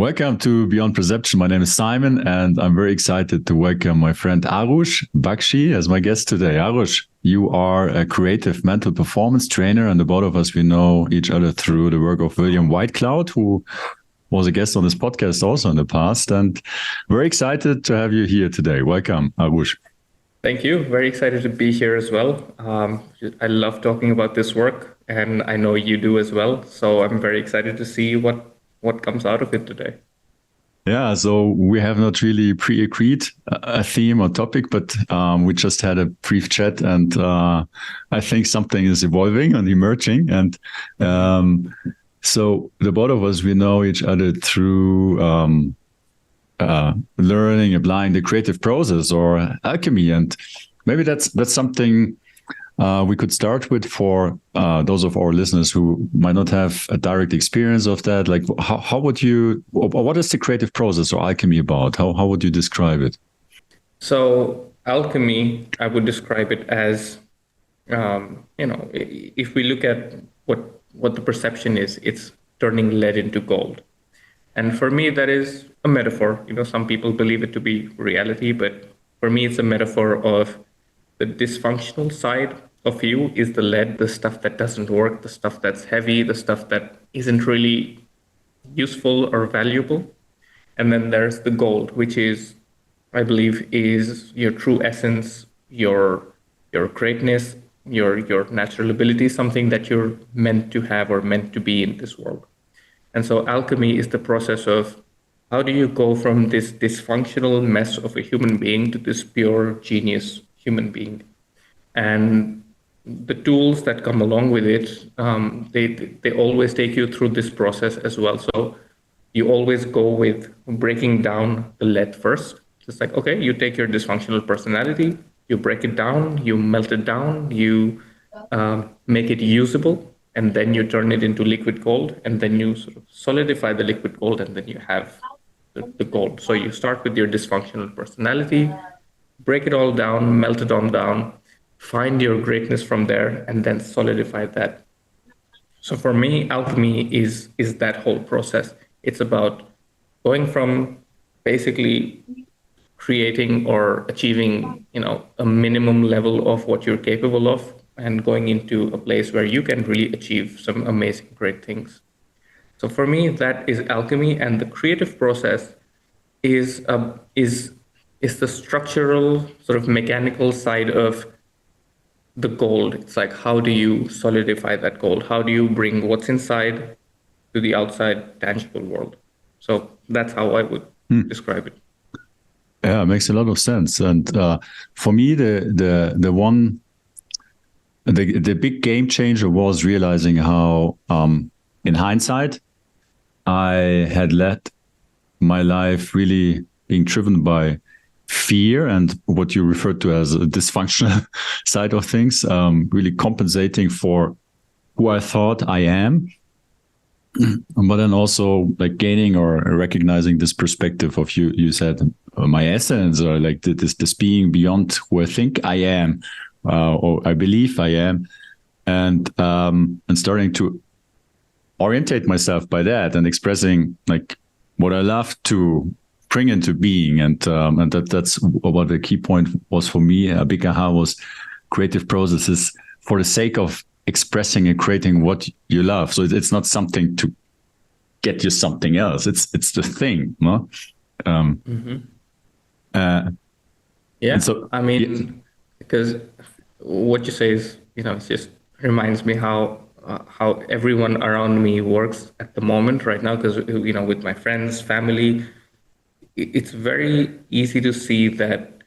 Welcome to Beyond Perception. My name is Simon, and I'm very excited to welcome my friend Arush Bakshi as my guest today. Arush, you are a creative mental performance trainer, and the both of us, we know each other through the work of William Whitecloud, who was a guest on this podcast also in the past, and very excited to have you here today. Welcome, Arush. Thank you. Very excited to be here as well. I love talking about this work, and I know you do as well. So I'm very excited to see what comes out of it today. Yeah, so we have not really pre-agreed a theme or topic, but we just had a brief chat, and I think something is evolving and emerging. And so the both of us, we know each other through learning, applying the creative process or alchemy, and maybe that's something we could start with for those of our listeners who might not have a direct experience of that. Like, how would you, or what is the creative process or alchemy about? How would you describe it? So alchemy, I would describe it as, if we look at what the perception is, it's turning lead into gold. And for me, that is a metaphor. Some people believe it to be reality, but for me, it's a metaphor of the dysfunctional side of you is the lead, the stuff that doesn't work, the stuff that's heavy, the stuff that isn't really useful or valuable. And then there's the gold, which is, I believe, is your true essence, your greatness, your natural ability, something that you're meant to have or meant to be in this world. And so alchemy is the process of how do you go from this dysfunctional mess of a human being to this pure genius human being? And the tools that come along with it, they always take you through this process as well. So you always go with breaking down the lead first. It's like, okay, you take your dysfunctional personality, you break it down, you melt it down, you make it usable, and then you turn it into liquid gold, and then you sort of solidify the liquid gold, and then you have the gold. So you start with your dysfunctional personality, break it all down, melt it on down, find your greatness from there, and then solidify that. So for me, alchemy is that whole process. It's about going from basically creating or achieving, a minimum level of what you're capable of, and going into a place where you can really achieve some amazing, great things. So for me, that is alchemy, and the creative process is the structural, sort of mechanical side of the gold. It's like, how do you solidify that gold? How do you bring what's inside to the outside tangible world? So that's how I would describe it. Yeah, it makes a lot of sense. And for me, the big game changer was realizing how, in hindsight, I had led my life really being driven by fear and what you referred to as a dysfunctional side of things, really compensating for who I thought I am, but then also like gaining or recognizing this perspective of you said my essence, or like this being beyond who I think I am, or I believe I am, and starting to orientate myself by that and expressing like what I love to bring into being, and that's what the key point was for me. A big aha was creative processes for the sake of expressing and creating what you love. So it's not something to get you something else. It's the thing, no? Yeah. So I mean, because what you say is, it just reminds me how everyone around me works at the moment right now. Because with my friends, family, it's very easy to see that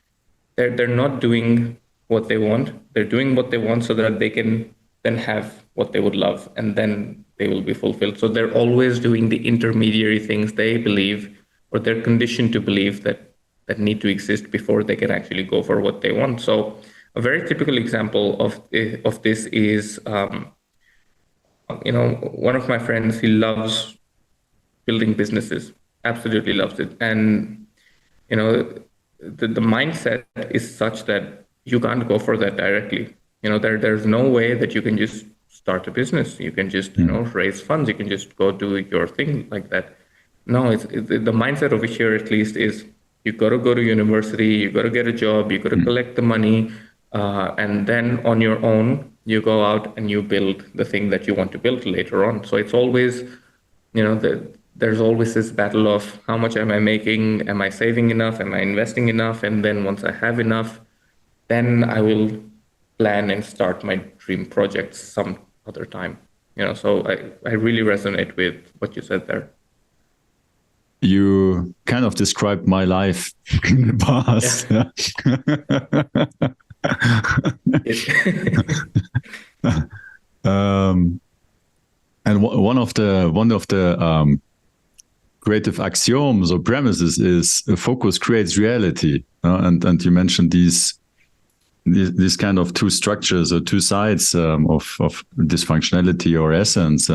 they're not doing what they want. They're doing what they want so that they can then have what they would love, and then they will be fulfilled. So they're always doing the intermediary things they believe, or they're conditioned to believe that need to exist before they can actually go for what they want. So a very typical example of this is, one of my friends, he loves building businesses, absolutely loves it. And, the mindset is such that you can't go for that directly. There's no way that you can just start a business. You can just, raise funds. You can just go do your thing like that. No, the mindset over here, at least, is you got to go to university, you got to get a job, you got to Mm. collect the money, and then on your own, you go out and you build the thing that you want to build later on. So it's always, there's always this battle of how much am I making? Am I saving enough? Am I investing enough? And then once I have enough, then I will plan and start my dream projects some other time. So I really resonate with what you said there. You kind of described my life in the past. Yeah. And one of the creative axioms or premises is focus creates reality. And you mentioned these kind of two structures or two sides of dysfunctionality or essence,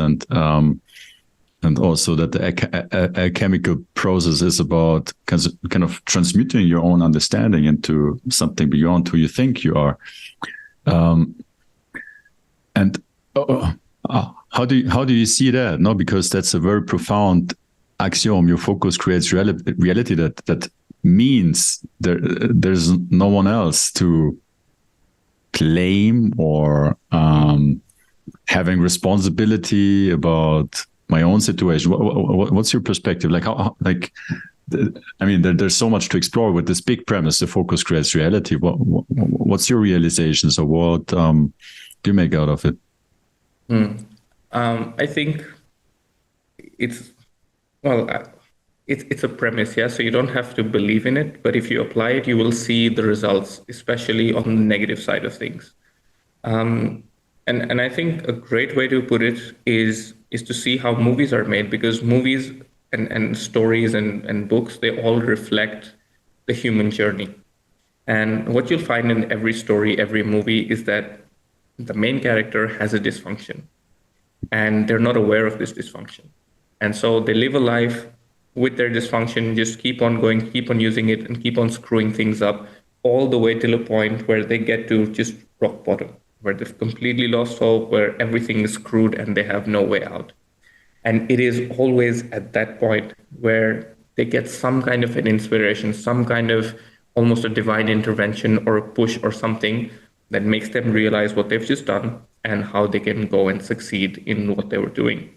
and also that the alchemical process is about kind of transmuting your own understanding into something beyond who you think you are. And how do you see that? No, because that's a very profound axiom. Your focus creates reality. That means there's no one else to claim or having responsibility about my own situation. What's your perspective? Like I mean, there's so much to explore with this big premise: the focus creates reality. What's your realizations, or what do you make out of it? I think it's well, it's a premise, yeah. So you don't have to believe in it, but if you apply it, you will see the results, especially on the negative side of things. And I think a great way to put it is to see how movies are made, because movies and stories and books, they all reflect the human journey. And what you'll find in every story, every movie, is that the main character has a dysfunction and they're not aware of this dysfunction. And so they live a life with their dysfunction, just keep on going, keep on using it, and keep on screwing things up all the way till a point where they get to just rock bottom, where they've completely lost hope, where everything is screwed and they have no way out. And it is always at that point where they get some kind of an inspiration, some kind of almost a divine intervention or a push or something that makes them realize what they've just done and how they can go and succeed in what they were doing.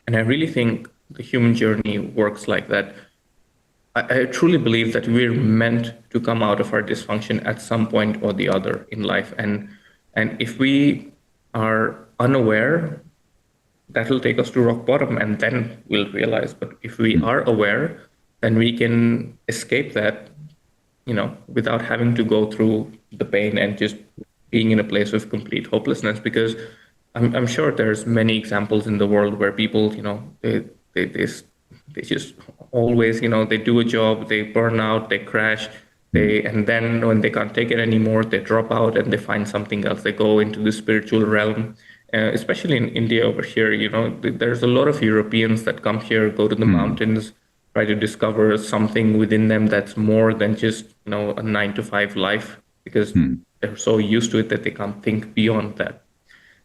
And I really think the human journey works like that. I truly believe that we're meant to come out of our dysfunction at some point or the other in life. And if we are unaware, that will take us to rock bottom, and then we'll realize. But if we are aware, then we can escape that, without having to go through the pain and just being in a place of complete hopelessness. Because I'm sure there's many examples in the world where people, they just always, they do a job, they burn out, they crash, and then when they can't take it anymore, they drop out and they find something else. They go into the spiritual realm. Especially in India over here, there's a lot of Europeans that come here, go to the mountains, try to discover something within them that's more than just, a 9-to-5 life, because they're so used to it that they can't think beyond that.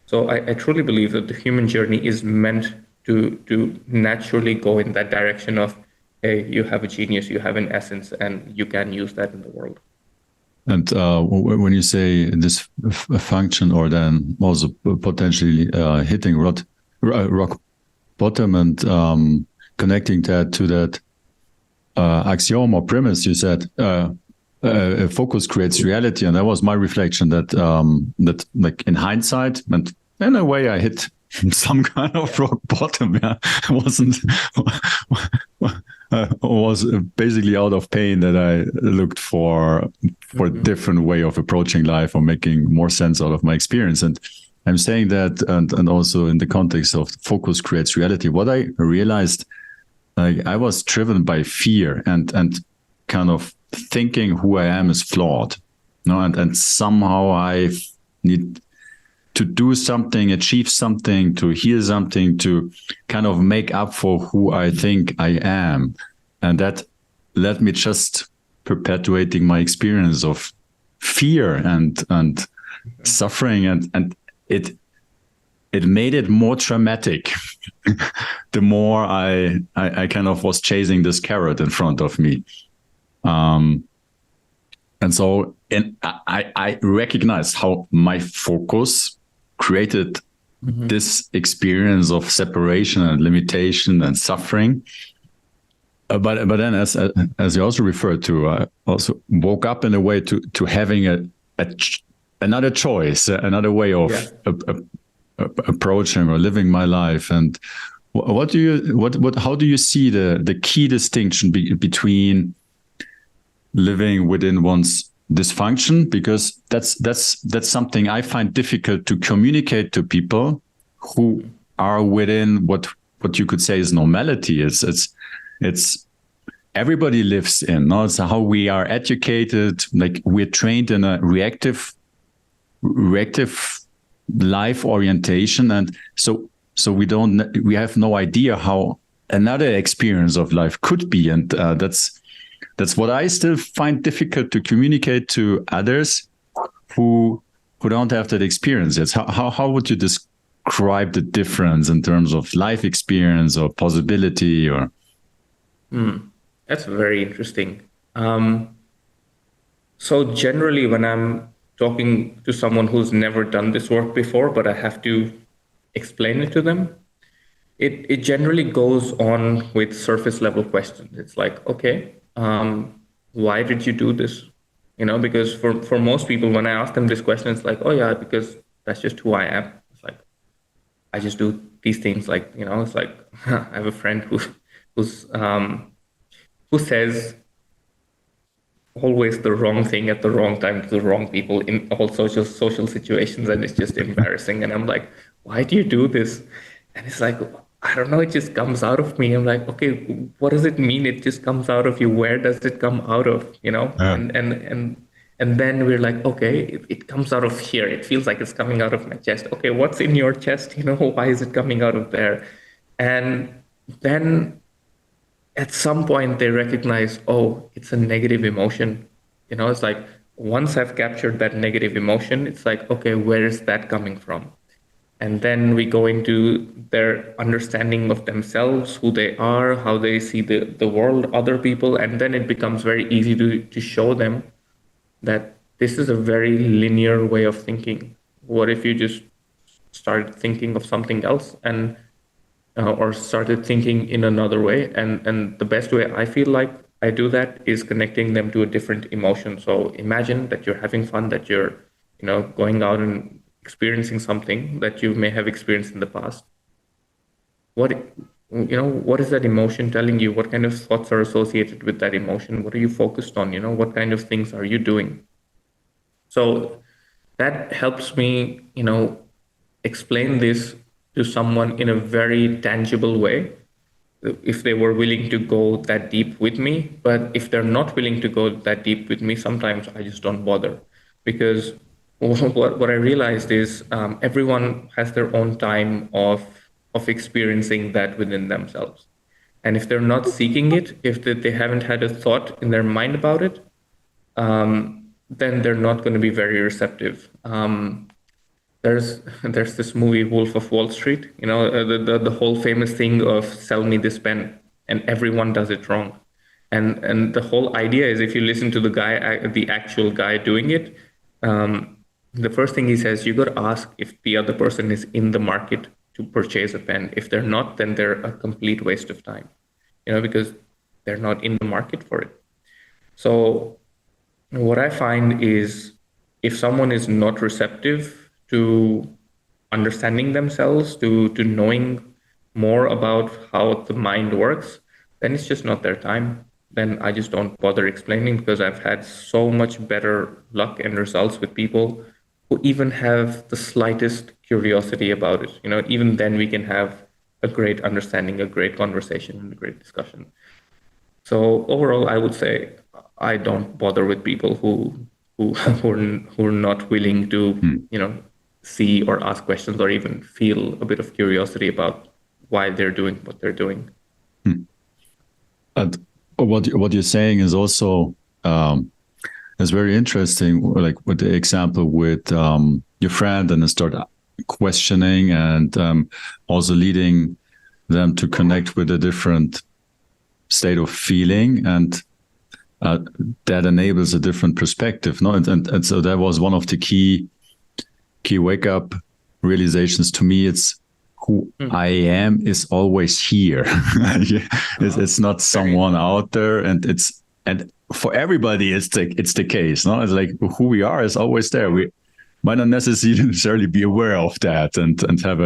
So I truly believe that the human journey is meant to naturally go in that direction of, hey, you have a genius, you have an essence, and you can use that in the world. And when you say this function, or then also potentially hitting rock bottom and connecting that to that axiom or premise, you said focus creates reality, and that was my reflection. That like in hindsight, and in a way, I hit some kind of rock bottom. Yeah, was basically out of pain that I looked for a different way of approaching life or making more sense out of my experience. And I'm saying that, and also in the context of focus creates reality. What I realized, I was driven by fear and kind of thinking who I am is flawed, and somehow I need to do something, achieve something, to hear something, to kind of make up for who I think I am. And that led me just perpetuating my experience of fear and suffering. And it it made it more traumatic. The more I kind of was chasing this carrot in front of me. And so I recognized how my focus created this experience of separation and limitation and suffering. But then, as you also referred to, I also woke up in a way to having another choice, another way of approaching or living my life. And how do you see the key distinction between living within one's dysfunction? Because that's something I find difficult to communicate to people who are within what you could say is normality. It's everybody lives in, no? It's how we are educated. Like, we're trained in a reactive life orientation, and so we have no idea how another experience of life could be, and that's what I still find difficult to communicate to others who don't have that experience yet. How would you describe the difference in terms of life experience or possibility? Or That's very interesting. So generally, when I'm talking to someone who's never done this work before, but I have to explain it to them, it generally goes on with surface level questions. It's like, okay, why did you do this? Because for most people, when I ask them this question, it's like, oh yeah, because that's just who I am. It's like, I just do these things. Like, it's like, I have a friend who says always the wrong thing at the wrong time to the wrong people in all social situations, and it's just embarrassing. And I'm like, why do you do this? And it's like, I don't know, it just comes out of me. I'm like, okay, what does it mean? It just comes out of you. Where does it come out of? And then we're like, okay, it comes out of here. It feels like it's coming out of my chest. Okay, what's in your chest? Why is it coming out of there? And then at some point they recognize, oh, it's a negative emotion. It's like, once I've captured that negative emotion, it's like, okay, where is that coming from? And then we go into their understanding of themselves, who they are, how they see the world, other people. And then it becomes very easy to show them that this is a very linear way of thinking. What if you just started thinking of something else and or started thinking in another way? And the best way I feel like I do that is connecting them to a different emotion. So imagine that you're having fun, that you're going out and experiencing something that you may have experienced in the past. What is that emotion telling you? What kind of thoughts are associated with that emotion? What are you focused on? What kind of things are you doing? So that helps me explain this to someone in a very tangible way, if they were willing to go that deep with me. But if they're not willing to go that deep with me, sometimes I just don't bother, because what I realized is everyone has their own time of experiencing that within themselves. And if they're not seeking it, if they haven't had a thought in their mind about it, then they're not going to be very receptive. There's this movie, Wolf of Wall Street, the whole famous thing of sell me this pen, and everyone does it wrong. And the whole idea is, if you listen to the actual guy doing it, the first thing he says, you got to ask if the other person is in the market to purchase a pen. If they're not, then they're a complete waste of time, because they're not in the market for it. So what I find is, if someone is not receptive to understanding themselves, to knowing more about how the mind works, then it's just not their time. Then I just don't bother explaining, because I've had so much better luck and results with people who even have the slightest curiosity about it. Even then we can have a great understanding, a great conversation, and a great discussion. So overall, I would say I don't bother with people who are not willing to see or ask questions, or even feel a bit of curiosity about why they're doing what they're doing. And what you're saying is also is very interesting. Like with the example with your friend, and start questioning, and also leading them to connect with a different state of feeling, and that enables a different perspective. No, and so that was one of the key wake up realizations to me. It's who I am is always here. It's not someone out there, and for everybody it's the case. No, it's like who we are is always there. We might not necessarily be aware of that, and have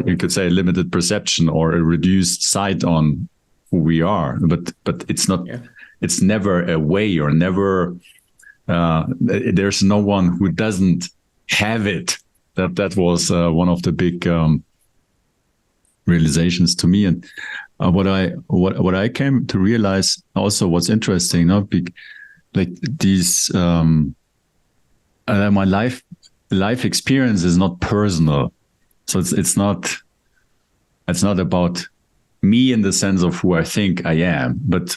you could say a limited perception or a reduced sight on who we are, but it's not. Yeah. It's never a way, or never. There's no one who doesn't have it. That was one of the big realizations to me, and what I came to realize also. What's interesting, not big, like these. My life experience is not personal, so it's not about me in the sense of who I think I am, but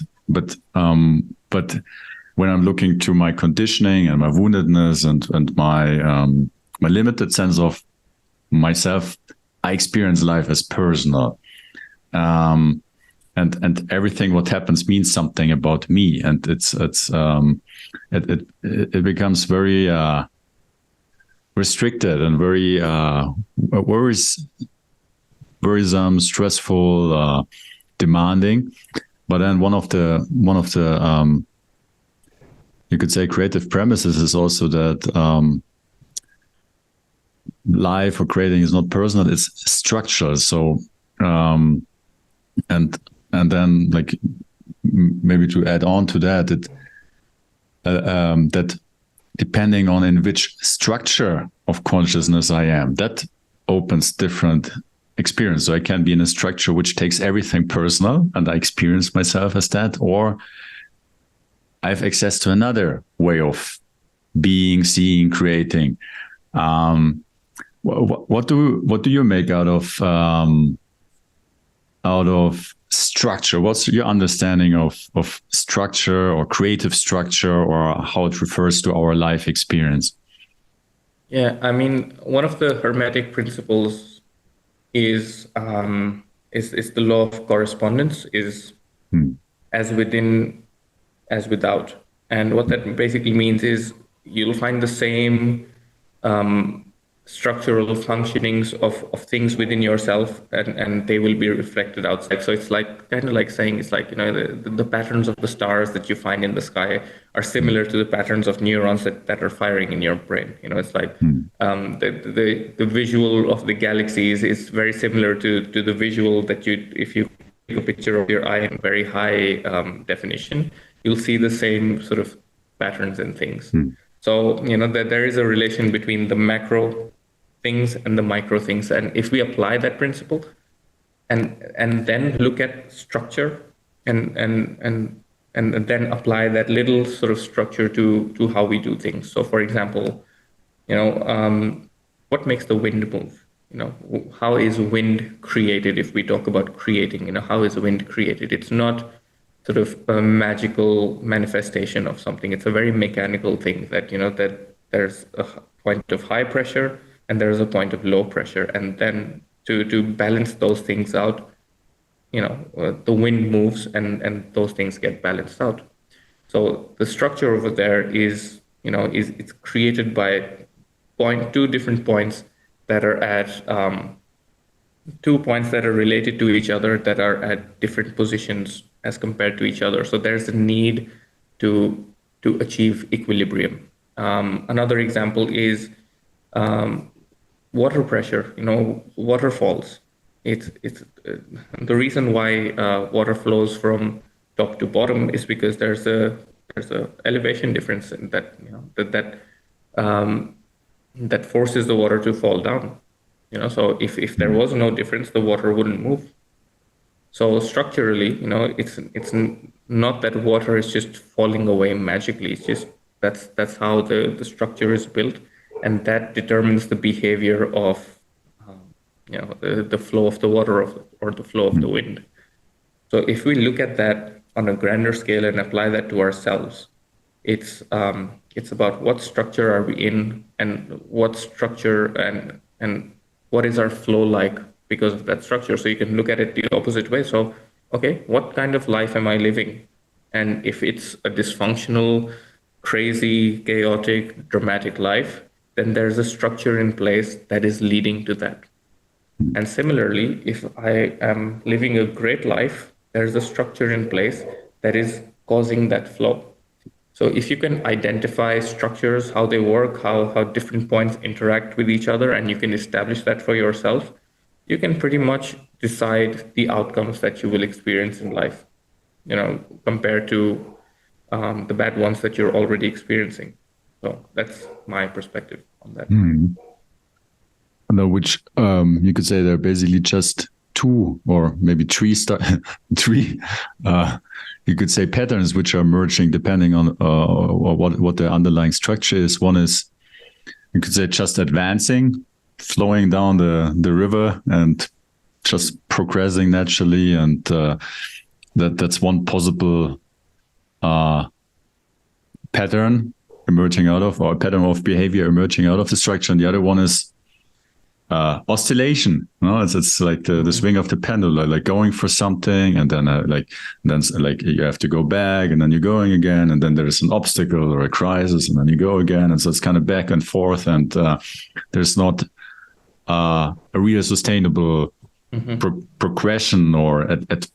when I'm looking to my conditioning and my woundedness and my limited sense of myself, I experience life as personal, and everything what happens means something about me, and it becomes very restricted and very worrisome, stressful, demanding. But then one of the you could say creative premises is also that life or creating is not personal; it's structural. So and then, like, maybe to add on to that, that depending on in which structure of consciousness I am, that opens different experience. So I can be in a structure which takes everything personal, and I experience myself as that, or I have access to another way of being, seeing, creating. What do you make out of structure? What's your understanding of structure, or creative structure, or how it refers to our life experience? Yeah, I mean, one of the Hermetic principles is the law of correspondence, is as within, as without. And what that basically means is you'll find the same structural functionings of things within yourself, and they will be reflected outside. So it's like kind of like saying, it's like, you know, the patterns of the stars that you find in the sky are similar to the patterns of neurons that are firing in your brain. You know, it's like the visual of the galaxies is very similar to the visual that if you take a picture of your eye in very high definition, you'll see the same sort of patterns and things. So, you know, that there is a relation between the macro things and the micro things. And if we apply that principle and then look at structure and then apply that little sort of structure to how we do things. So, for example, you know, what makes the wind move? You know, how is wind created? If we talk about creating, you know, how is wind created? It's not sort of a magical manifestation of something. It's a very mechanical thing that, you know, that there's a point of high pressure and there's a point of low pressure. And then to balance those things out, you know, the wind moves and those things get balanced out. So the structure over there is, you know, it's created by two different points that are at 2 points that are related to each other, that are at different positions as compared to each other. So there's a need to achieve equilibrium. Another example is water pressure. You know, waterfalls. It's the reason why water flows from top to bottom is because there's a elevation difference in that, you know, that forces the water to fall down. You know, so if there was no difference, the water wouldn't move. So structurally, you know, it's not that water is just falling away magically. It's just that's how the structure is built, and that determines the behavior of you know, the flow of the water or the flow of the wind. So if we look at that on a grander scale and apply that to ourselves, It's about what structure are we in, and what structure and what is our flow like because of that structure. So you can look at it the opposite way. So, okay, what kind of life am I living? And if it's a dysfunctional, crazy, chaotic, dramatic life, then there's a structure in place that is leading to that. And similarly, if I am living a great life, there's a structure in place that is causing that flow. So if you can identify structures, how they work, how different points interact with each other, and you can establish that for yourself, you can pretty much decide the outcomes that you will experience in life, compared to the bad ones that you're already experiencing. So that's my perspective on that. No, which you could say they're basically just two or maybe three you could say patterns which are merging depending on what the underlying structure is. One is, you could say, just advancing, flowing down the river and just progressing naturally, and that's one possible pattern emerging out of, or pattern of behavior emerging out of the structure. And the other one is oscillation. It's like the swing of the pendulum, like going for something, and then like you have to go back, and then you're going again, and then there is an obstacle or a crisis, and then you go again, and so it's kind of back and forth, and there's not a real sustainable progression or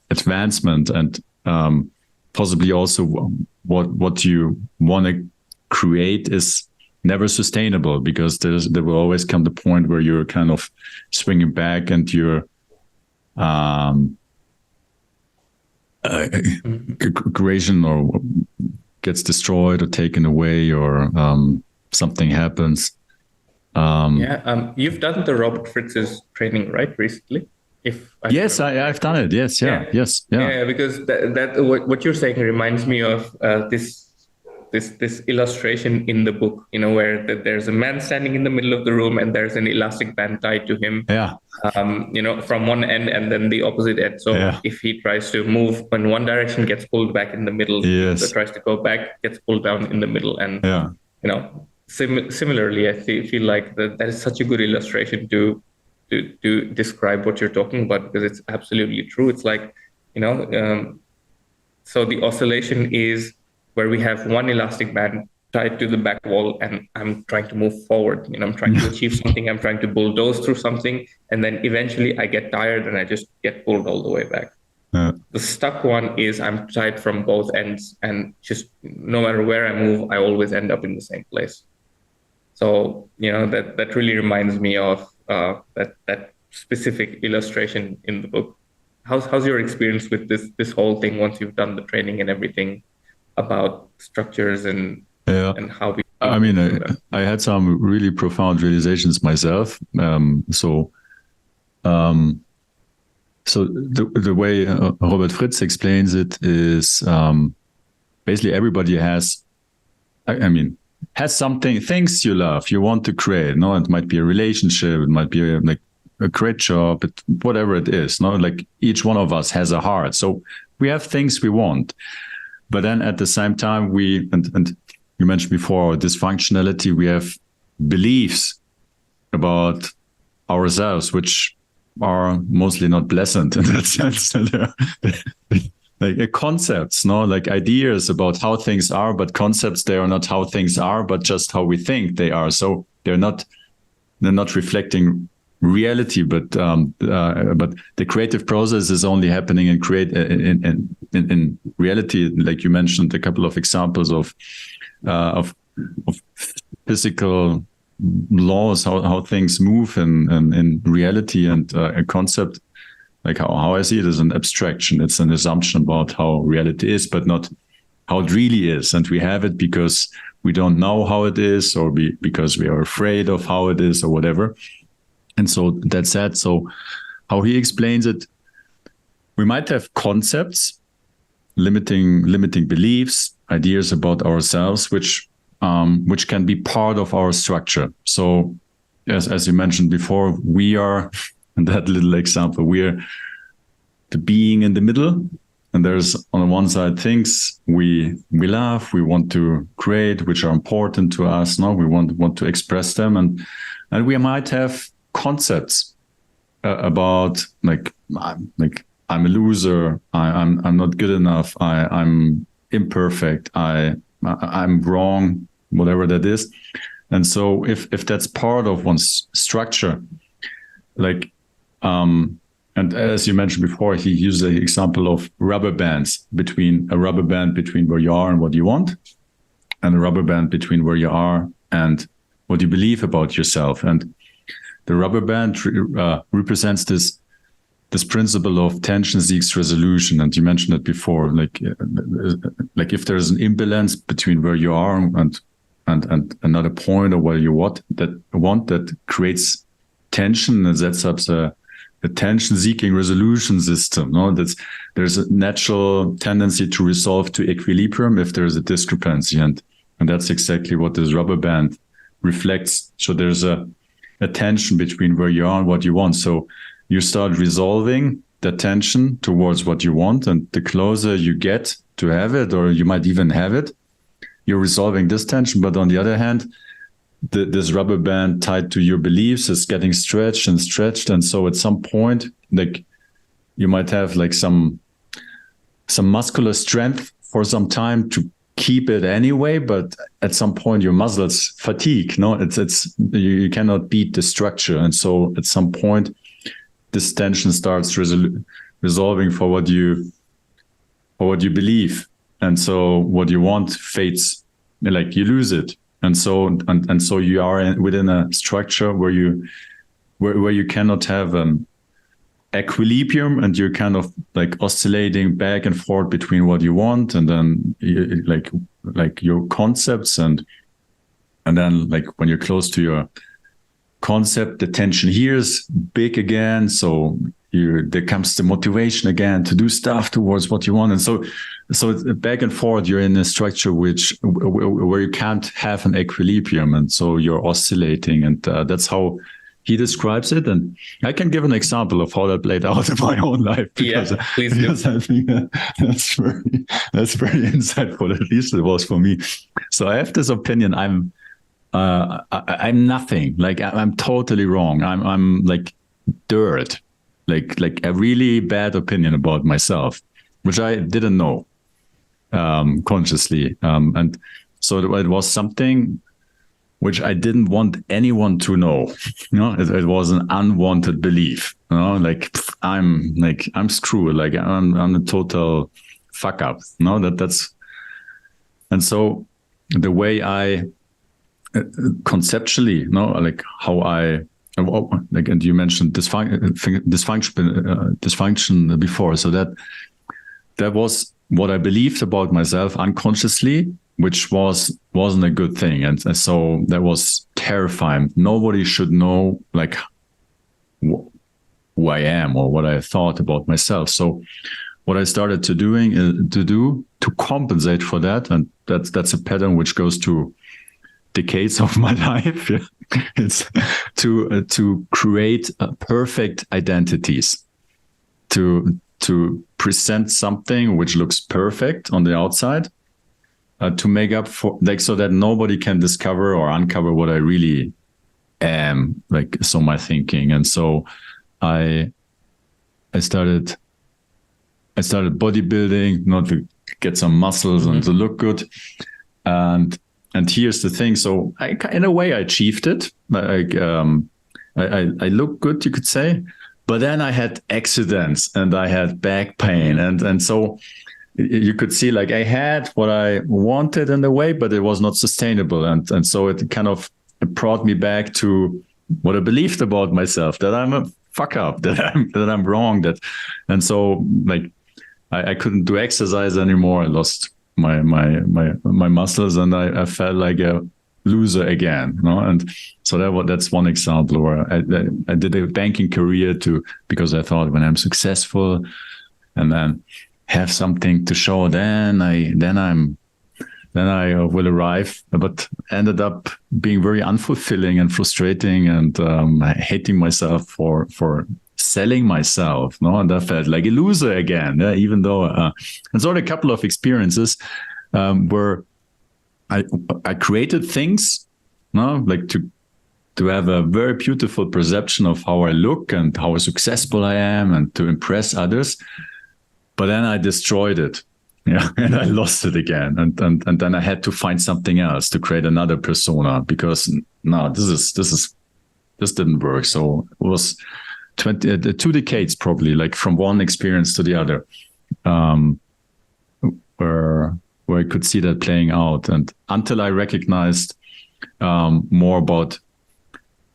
advancement, and possibly also what you want to create is never sustainable, because there will always come the point where you're kind of swinging back and your creation or gets destroyed or taken away, or something happens. You've done the Robert Fritz's training, right, recently? Yes, I've done it. Yes, yeah. Because that what you're saying reminds me of this illustration in the book, where there's a man standing in the middle of the room and there's an elastic band tied to him, from one end and then the opposite end. So if he tries to move in one direction, gets pulled back in the middle. Yes. So tries to go back, gets pulled down in the middle. And, similarly, I feel like that is such a good illustration to describe what you're talking about, because it's absolutely true. It's like, so the oscillation is where we have one elastic band tied to the back wall, and I'm trying to move forward. I'm trying to achieve something. I'm trying to bulldoze through something. And then eventually I get tired and I just get pulled all the way back. The stuck one is I'm tied from both ends, and just no matter where I move, I always end up in the same place. So, that really reminds me of that specific illustration in the book. How's your experience with this whole thing once you've done the training and everything about structures and how we? I mean, I had some really profound realizations myself. So the way Robert Fritz explains it is basically everybody has, has something, things you love, you want to create. No, it might be a relationship, it might be a great job, whatever it is. No, like each one of us has a heart, so we have things we want. But then at the same time, we and you mentioned before dysfunctionality. We have beliefs about ourselves which are mostly not pleasant in that sense. Like concepts, like ideas about how things are, but concepts, they are not how things are, but just how we think they are. So they're not reflecting reality, but the creative process is only happening in reality. Like you mentioned a couple of examples of physical laws, how things move in reality, and a concept. Like how I see it is an abstraction. It's an assumption about how reality is, but not how it really is. And we have it because we don't know how it is, or because we are afraid of how it is, or whatever. And so that's that. So how he explains it, we might have concepts, limiting beliefs, ideas about ourselves, which can be part of our structure. So as you mentioned before, we are, in that little example, we're the being in the middle, and there's on on one side things we love, we want to create, which are important to us. No, we want to express them, and we might have concepts about like I'm a loser, I'm not good enough, I'm imperfect, I'm wrong, whatever that is. And so if that's part of one's structure, like and as you mentioned before, he used the example of rubber bands, between where you are and what you want, and a rubber band between where you are and what you believe about yourself. And the rubber band represents this principle of tension seeks resolution. And you mentioned it before, like if there's an imbalance between where you are and another point, or where you want that creates tension, and sets up a tension-seeking resolution system. No, there's a natural tendency to resolve to equilibrium if there's a discrepancy, and that's exactly what this rubber band reflects. So there's a tension between where you are and what you want. So you start resolving the tension towards what you want, and the closer you get to have it, or you might even have it, you're resolving this tension. But on the other hand, this rubber band tied to your beliefs is getting stretched. And so at some point, like you might have like some muscular strength for some time to keep it anyway, but at some point your muscles fatigue. No, you cannot beat the structure. And so at some point, this tension starts resolving for what you believe. And so what you want fades, like you lose it. And so you are within a structure where you cannot have an equilibrium, and you're kind of like oscillating back and forth between what you want and then like your concepts, and then like when you're close to your concept, the tension here is big again. So there comes the motivation again to do stuff towards what you want, and so it's back and forth. You're in a structure where you can't have an equilibrium, and so you're oscillating, and that's how he describes it. And I can give an example of how that played out in my own life, because I think that's very insightful. At least it was for me. So I have this opinion. I'm nothing. Like I'm totally wrong. I'm like dirt. Like a really bad opinion about myself, which I didn't know consciously. And so it was something which I didn't want anyone to know. You know, it was an unwanted belief. You know, like I'm screwed. Like I'm a total fuck up. You know, that's, and so the way I conceptually, you know, like how I. Like, and you mentioned dysfunction before, so that was what I believed about myself unconsciously, which wasn't a good thing, and so that was terrifying. Nobody should know like who I am or what I thought about myself. So what I started to compensate for that, and that's a pattern which goes to decades of my life. It's to create perfect identities, to present something which looks perfect on the outside, to make up for, like, so that nobody can discover or uncover what I really am. Like, so my thinking, and so I started bodybuilding, not to get some muscles and to look good, and here's the thing. So in a way, I achieved it. Like, I look good, you could say, but then I had accidents and I had back pain. And so you could see, like, I had what I wanted in a way, but it was not sustainable. And so it kind of brought me back to what I believed about myself, that I'm a fuck up, that I'm wrong. And so, like, I couldn't do exercise anymore. I lost my muscles, and I felt like a loser again, you know? And so that's one example where I did a banking career because I thought, when I'm successful and then have something to show, then I will arrive, but ended up being very unfulfilling and frustrating, and hating myself for selling myself, no, and I felt like a loser again. Even though, and so I had a couple of experiences where I created things, no, like to have a very beautiful perception of how I look and how successful I am, and to impress others. But then I destroyed it. Yeah, and I lost it again, and then I had to find something else to create another persona, because no, this didn't work. So it was 2 decades probably, like from one experience to the other, where I could see that playing out, and until I recognized more about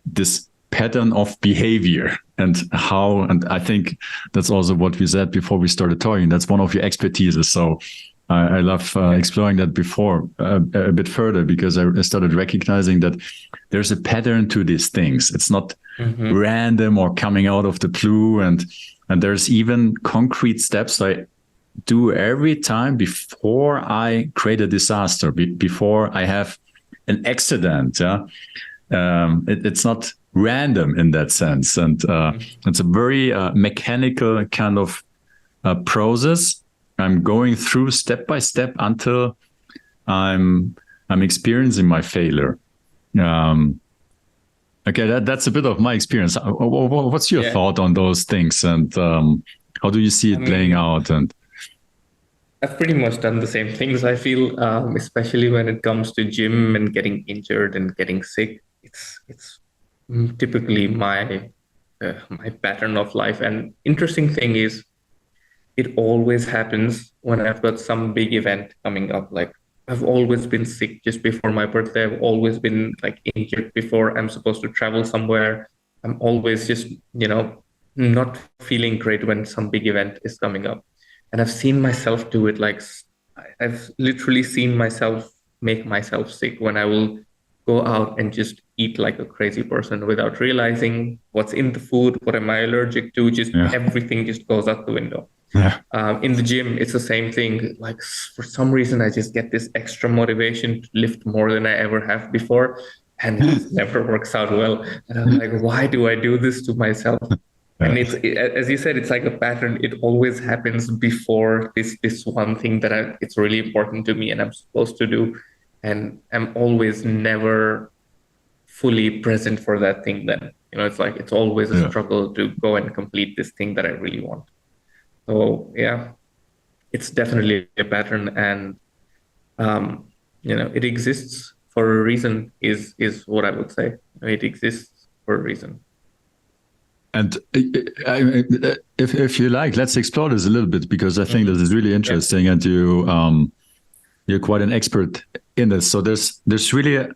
this pattern of behavior and how, and I think that's also what we said before we started talking. That's one of your expertises. So I love exploring that before a bit further, because I started recognizing that there's a pattern to these things. It's not random or coming out of the blue, and there's even concrete steps I do every time before I create a disaster, before I have an accident. Yeah, it's not random in that sense, and it's a very mechanical kind of process I'm going through step by step until I'm experiencing my failure. Okay, that's a bit of my experience. What's your thought on those things, and how do you see it playing out? And I've pretty much done the same things. I feel, especially when it comes to gym and getting injured and getting sick. It's typically my pattern of life. And interesting thing is, it always happens when I've got some big event coming up. Like, I've always been sick just before my birthday. I've always been like injured before I'm supposed to travel somewhere. I'm always just, not feeling great when some big event is coming up. And I've seen myself do it. Like, I've literally seen myself make myself sick when I will go out and just eat like a crazy person without realizing what's in the food, what am I allergic to, just everything just goes out the window. yeah, In the gym, it's the same thing. Like, for some reason, I just get this extra motivation to lift more than I ever have before, and it never works out well. And I'm like, why do I do this to myself? And as you said, it's like a pattern. It always happens before this one thing that it's really important to me and I'm supposed to do, and I'm always never fully present for that thing. Then it's like it's always a struggle to go and complete this thing that I really want. So yeah, it's definitely a pattern, and it exists for a reason. Is what I would say. It exists for a reason. And if you like, let's explore this a little bit, because I think this is really interesting, and you're quite an expert in this. So there's really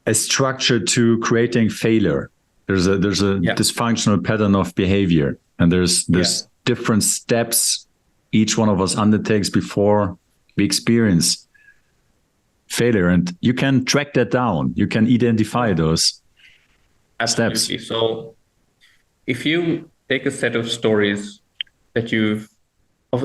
a structure to creating failure. There's a dysfunctional pattern of behavior, and there's different steps each one of us undertakes before we experience failure, and you can track that down. You can identify those steps. So if you take a set of stories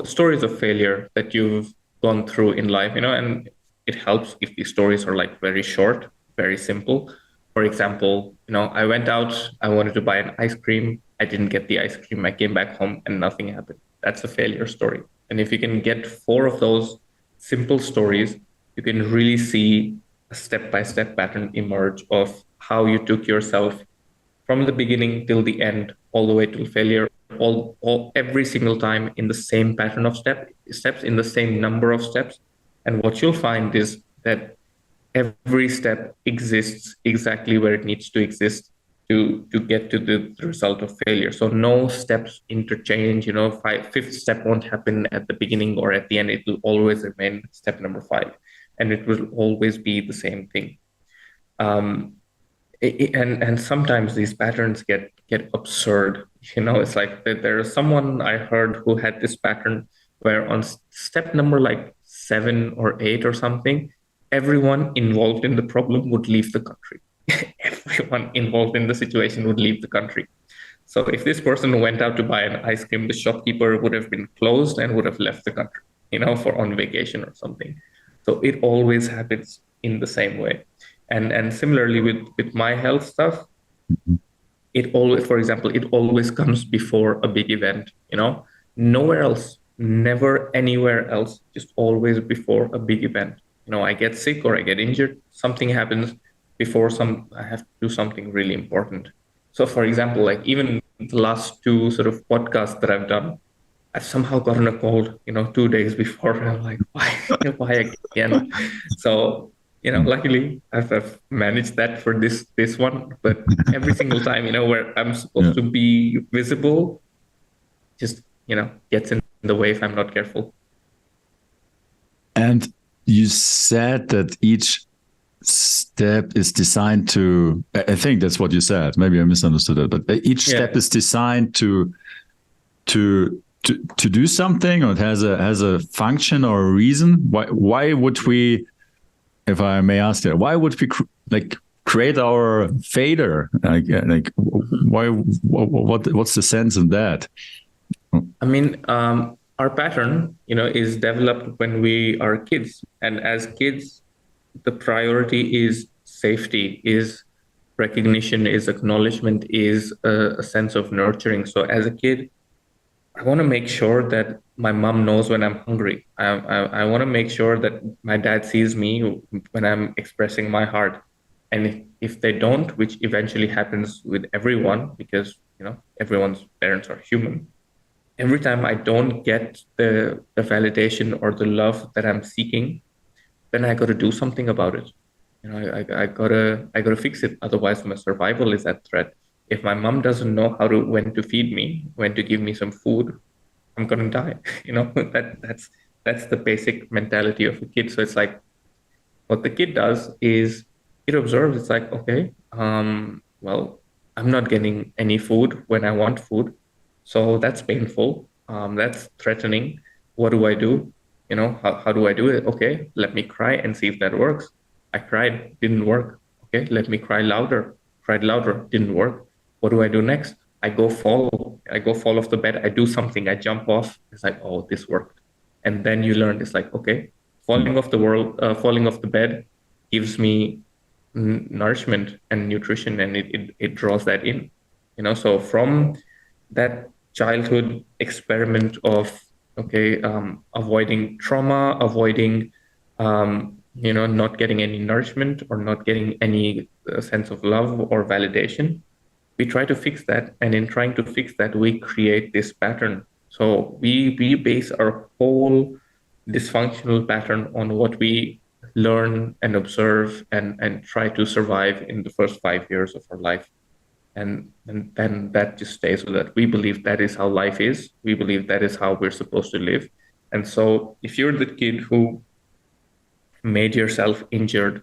stories of failure that you've gone through in life, and it helps if these stories are like very short, very simple. For example, I went out, I wanted to buy an ice cream. I didn't get the ice cream. I came back home and nothing happened. That's a failure story. And if you can get 4 of those simple stories, you can really see a step-by-step pattern emerge of how you took yourself from the beginning till the end, all the way to failure, every single time in the same pattern of steps, in the same number of steps. And what you'll find is that every step exists exactly where it needs to exist to get to the result of failure. So no steps interchange. Fifth step won't happen at the beginning or at the end. It will always remain step number 5, and it will always be the same thing. And sometimes these patterns get absurd. It's like there is someone I heard who had this pattern where on step number like 7 or 8 or something, everyone involved in the problem would leave the country. Everyone involved in the situation would leave the country. So if this person went out to buy an ice cream, the shopkeeper would have been closed and would have left the country, for on vacation or something. So it always happens in the same way. And similarly with my health stuff, it always, for example, it always comes before a big event, nowhere else, never anywhere else, just always before a big event. I get sick or I get injured, something happens before I have to do something really important. So for example, like even the last two sort of podcasts that I've done, I've somehow gotten a cold, 2 days before. And I'm like, why again? So, luckily I've managed that for this one. But every single time, where I'm supposed to be visible, just, gets in the way if I'm not careful. And you said that each step is designed to, I think that's what you said. Maybe I misunderstood it, but each step is designed to do something, or it has a function or a reason. Why would we, if I may ask that, why would we create our fader? Why? What's the sense in that? I mean, our pattern, is developed when we are kids, and as kids, the priority is safety, is recognition, is acknowledgement, is a sense of nurturing. So as a kid, I want to make sure that my mom knows when I'm hungry. I want to make sure that my dad sees me when I'm expressing my heart. And if they don't, which eventually happens with everyone, because everyone's parents are human, every time I don't get the validation or the love that I'm seeking, then I got to do something about it. I gotta fix it. Otherwise, my survival is at threat. If my mom doesn't know when to feed me, when to give me some food, I'm gonna die. That's the basic mentality of a kid. So it's like, what the kid does is it observes. It's like, okay, well, I'm not getting any food when I want food, so that's painful. That's threatening. What do I do? How do I do it? Okay, let me cry and see if that works. I cried, didn't work. Okay, let me cry louder. Cried louder, didn't work. What do I do next? I go fall off the bed. I do something. I jump off. It's like, oh, this worked. And then you learn. It's like, okay, falling off the bed gives me nourishment and nutrition, and it draws that in. So from that childhood experiment of avoiding trauma, avoiding not getting any nourishment or not getting any sense of love or validation, we try to fix that. And in trying to fix that, we create this pattern. So we base our whole dysfunctional pattern on what we learn and observe and try to survive in the first 5 years of our life. And then that just stays with that. We believe that is how life is. We believe that is how we're supposed to live. And so if you're the kid who made yourself injured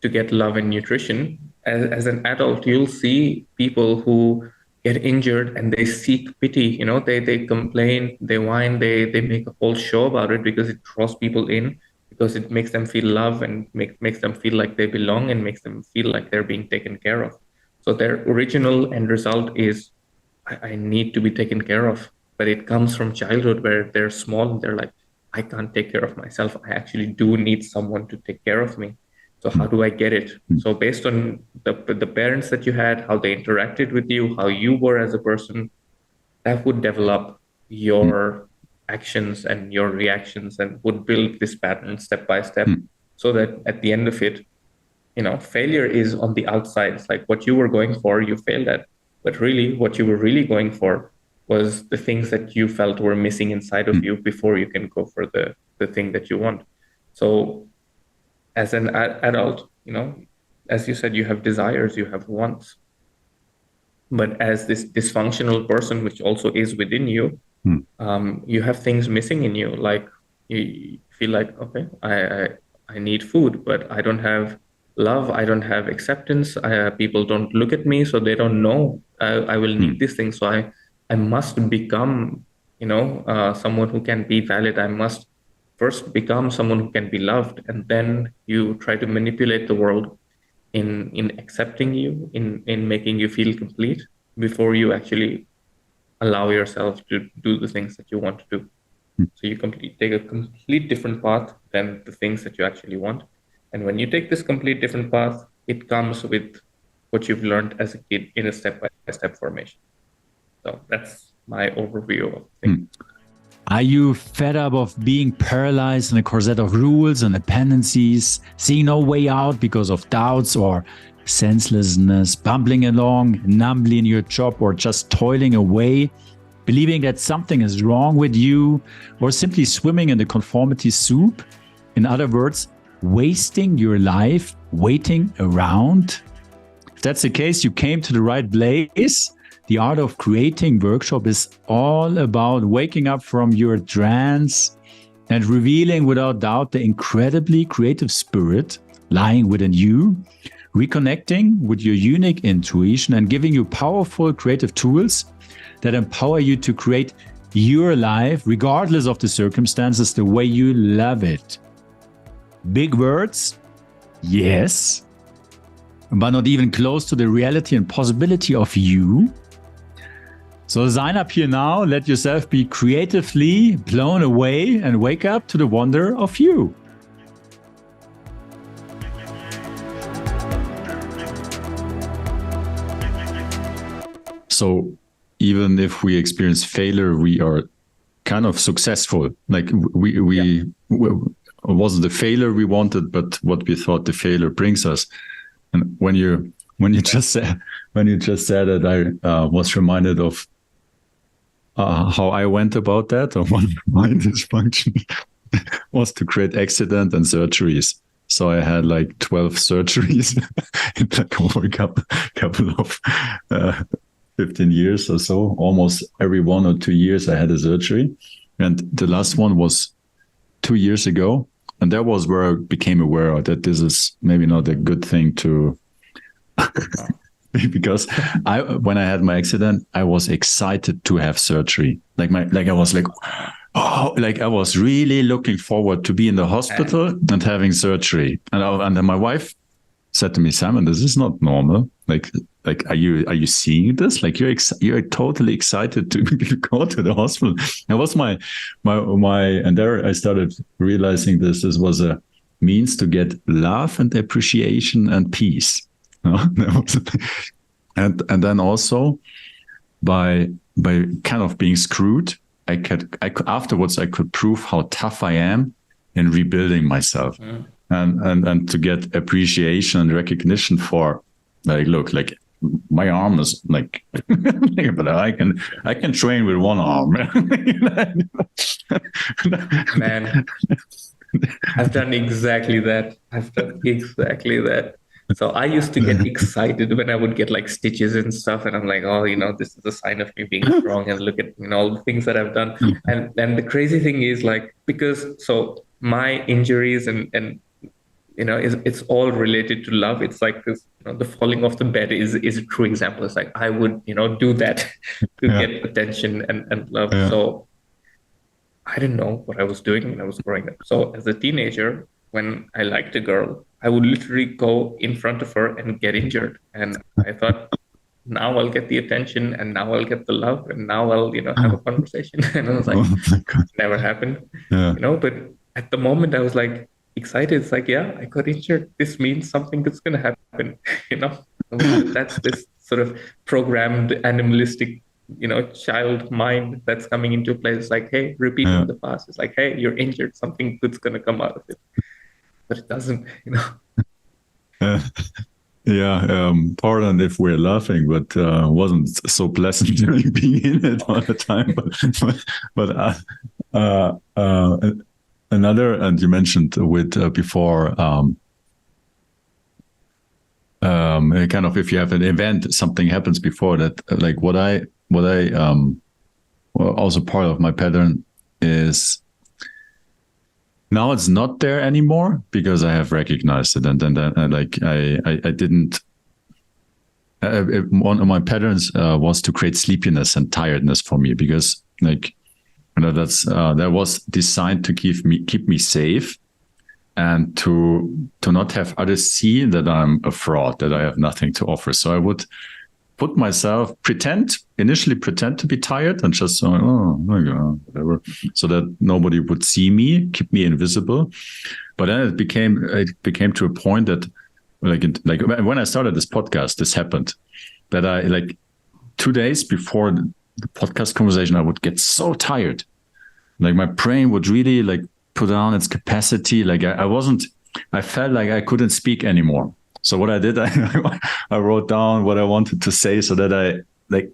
to get love and nutrition, as an adult, you'll see people who get injured and they seek pity. They complain, they whine, they make a whole show about it because it draws people in, because it makes them feel love and makes them feel like they belong and makes them feel like they're being taken care of. So their original end result is, I need to be taken care of. But it comes from childhood where they're small and they're like, I can't take care of myself. I actually do need someone to take care of me. So how do I get it? So based on the parents that you had, how they interacted with you, how you were as a person, that would develop your actions and your reactions and would build this pattern step by step, so that at the end of it, failure is on the outside. It's like what you were going for, you failed at. But really, what you were really going for was the things that you felt were missing inside of you before you can go for the thing that you want. So as an adult, as you said, you have desires, you have wants. But as this dysfunctional person, which also is within you, you have things missing in you. Like you feel like, okay, I need food, but I don't have love. I don't have acceptance. People don't look at me, so they don't know I will need this thing. So I must become, someone who can be valid. I must first become someone who can be loved, and then you try to manipulate the world in accepting you, in making you feel complete before you actually allow yourself to do the things that you want to do. So you take a complete different path than the things that you actually want. And when you take this complete different path, it comes with what you've learned as a kid in a step by step formation. So that's my overview of things. Are you fed up of being paralyzed in a corset of rules and dependencies, seeing no way out because of doubts or senselessness, bumbling along numbly in your job or just toiling away, believing that something is wrong with you, or simply swimming in the conformity soup? In other words, wasting your life waiting around? If that's the case, you came to the right place. The Art of Creating workshop is all about waking up from your trance and revealing without doubt the incredibly creative spirit lying within you, reconnecting with your unique intuition and giving you powerful creative tools that empower you to create your life regardless of the circumstances the way you love it. Big words? Yes. But not even close to the reality and possibility of you. So sign up here now, let yourself be creatively blown away and wake up to the wonder of you. So even if we experience failure, we are kind of successful. Like it wasn't the failure we wanted, but what we thought the failure brings us. And when you just said it, I was reminded of how I went about that. Or one of my dysfunction was to create accident and surgeries. So I had like 12 surgeries in like over a couple of 15 years or so. Almost every 1 or 2 years I had a surgery. And the last one was 2 years ago. And that was where I became aware that this is maybe not a good thing to... because when I had my accident, I was excited to have surgery. I was really looking forward to be in the hospital and having surgery. And then my wife said to me, Simon, this is not normal. Like, are you seeing this? Like you're totally excited to go to the hospital. That was my, and there I started realizing this was a means to get love and appreciation and peace. And then also by kind of being screwed, I could afterwards I could prove how tough I am in rebuilding myself, and to get appreciation and recognition for look, my arm is but I can train with one arm. Man, I've done exactly that. So I used to get excited when I would get like stitches and stuff, and I'm like, oh, this is a sign of me being strong, and look at all the things that I've done. And the crazy thing is because my injuries and it's all related to love. It's like this, the falling off the bed is a true example. It's like I would do that to get attention and love. Yeah. So I didn't know what I was doing when I was growing up. So as a teenager, when I liked a girl, I would literally go in front of her and get injured. And I thought, now I'll get the attention, and now I'll get the love, and now I'll, have a conversation. And I was like, never happened, but at the moment I was like excited. It's like, yeah, I got injured. This means something that's going to happen, That's this sort of programmed animalistic, child mind that's coming into play. It's like, hey, repeating the past. It's like, hey, you're injured. Something good's going to come out of it. But it doesn't, pardon if we're laughing, but wasn't so pleasant being in it all the time. But another, and you mentioned with before, kind of if you have an event, something happens before that. Like what I also part of my pattern is. Now it's not there anymore because I have recognized it, and then I didn't. One of my patterns was to create sleepiness and tiredness for me because that was designed to keep me safe, and to not have others see that I'm a fraud, that I have nothing to offer. So I would put myself, initially pretend to be tired and just whatever, so that nobody would see me, keep me invisible. But then it became to a point that like when I started this podcast, this happened, that I 2 days before the podcast conversation, I would get so tired. Like my brain would really like put down its capacity. Like I felt like I couldn't speak anymore. So what I did, I wrote down what I wanted to say so that I like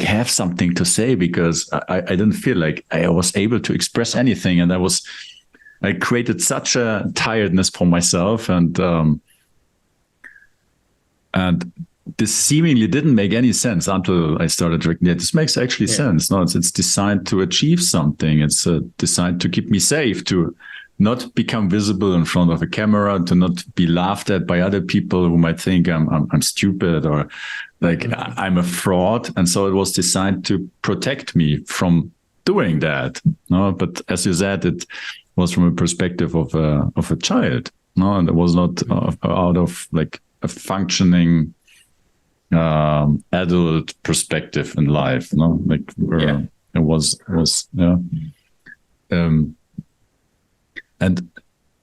have something to say, because I didn't feel like I was able to express anything. And I created such a tiredness for myself. And this seemingly didn't make any sense until I started drinking. Yeah, this makes actually sense. No, it's designed to achieve something. It's designed to keep me safe, to not become visible in front of a camera, to not be laughed at by other people who might think I'm stupid or like I'm a fraud. And so it was designed to protect me from doing that. No, but as you said, it was from a perspective of a child. No, and it was not out of like a functioning adult perspective in life. No, like it was and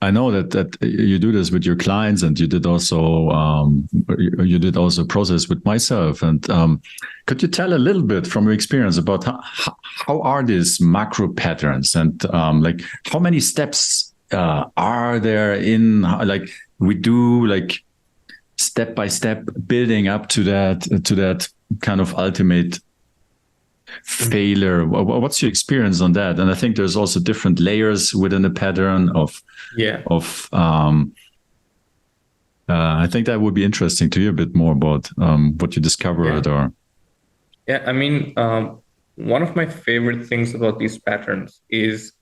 I know that you do this with your clients, and you did also process with myself. And could you tell a little bit from your experience about how are these macro patterns, and like how many steps are there in like we do like step by step building up to that kind of ultimate failure? What's your experience on that? And I think there's also different layers within a pattern of I think that would be interesting to hear a bit more about what you discovered. I mean, one of my favorite things about these patterns is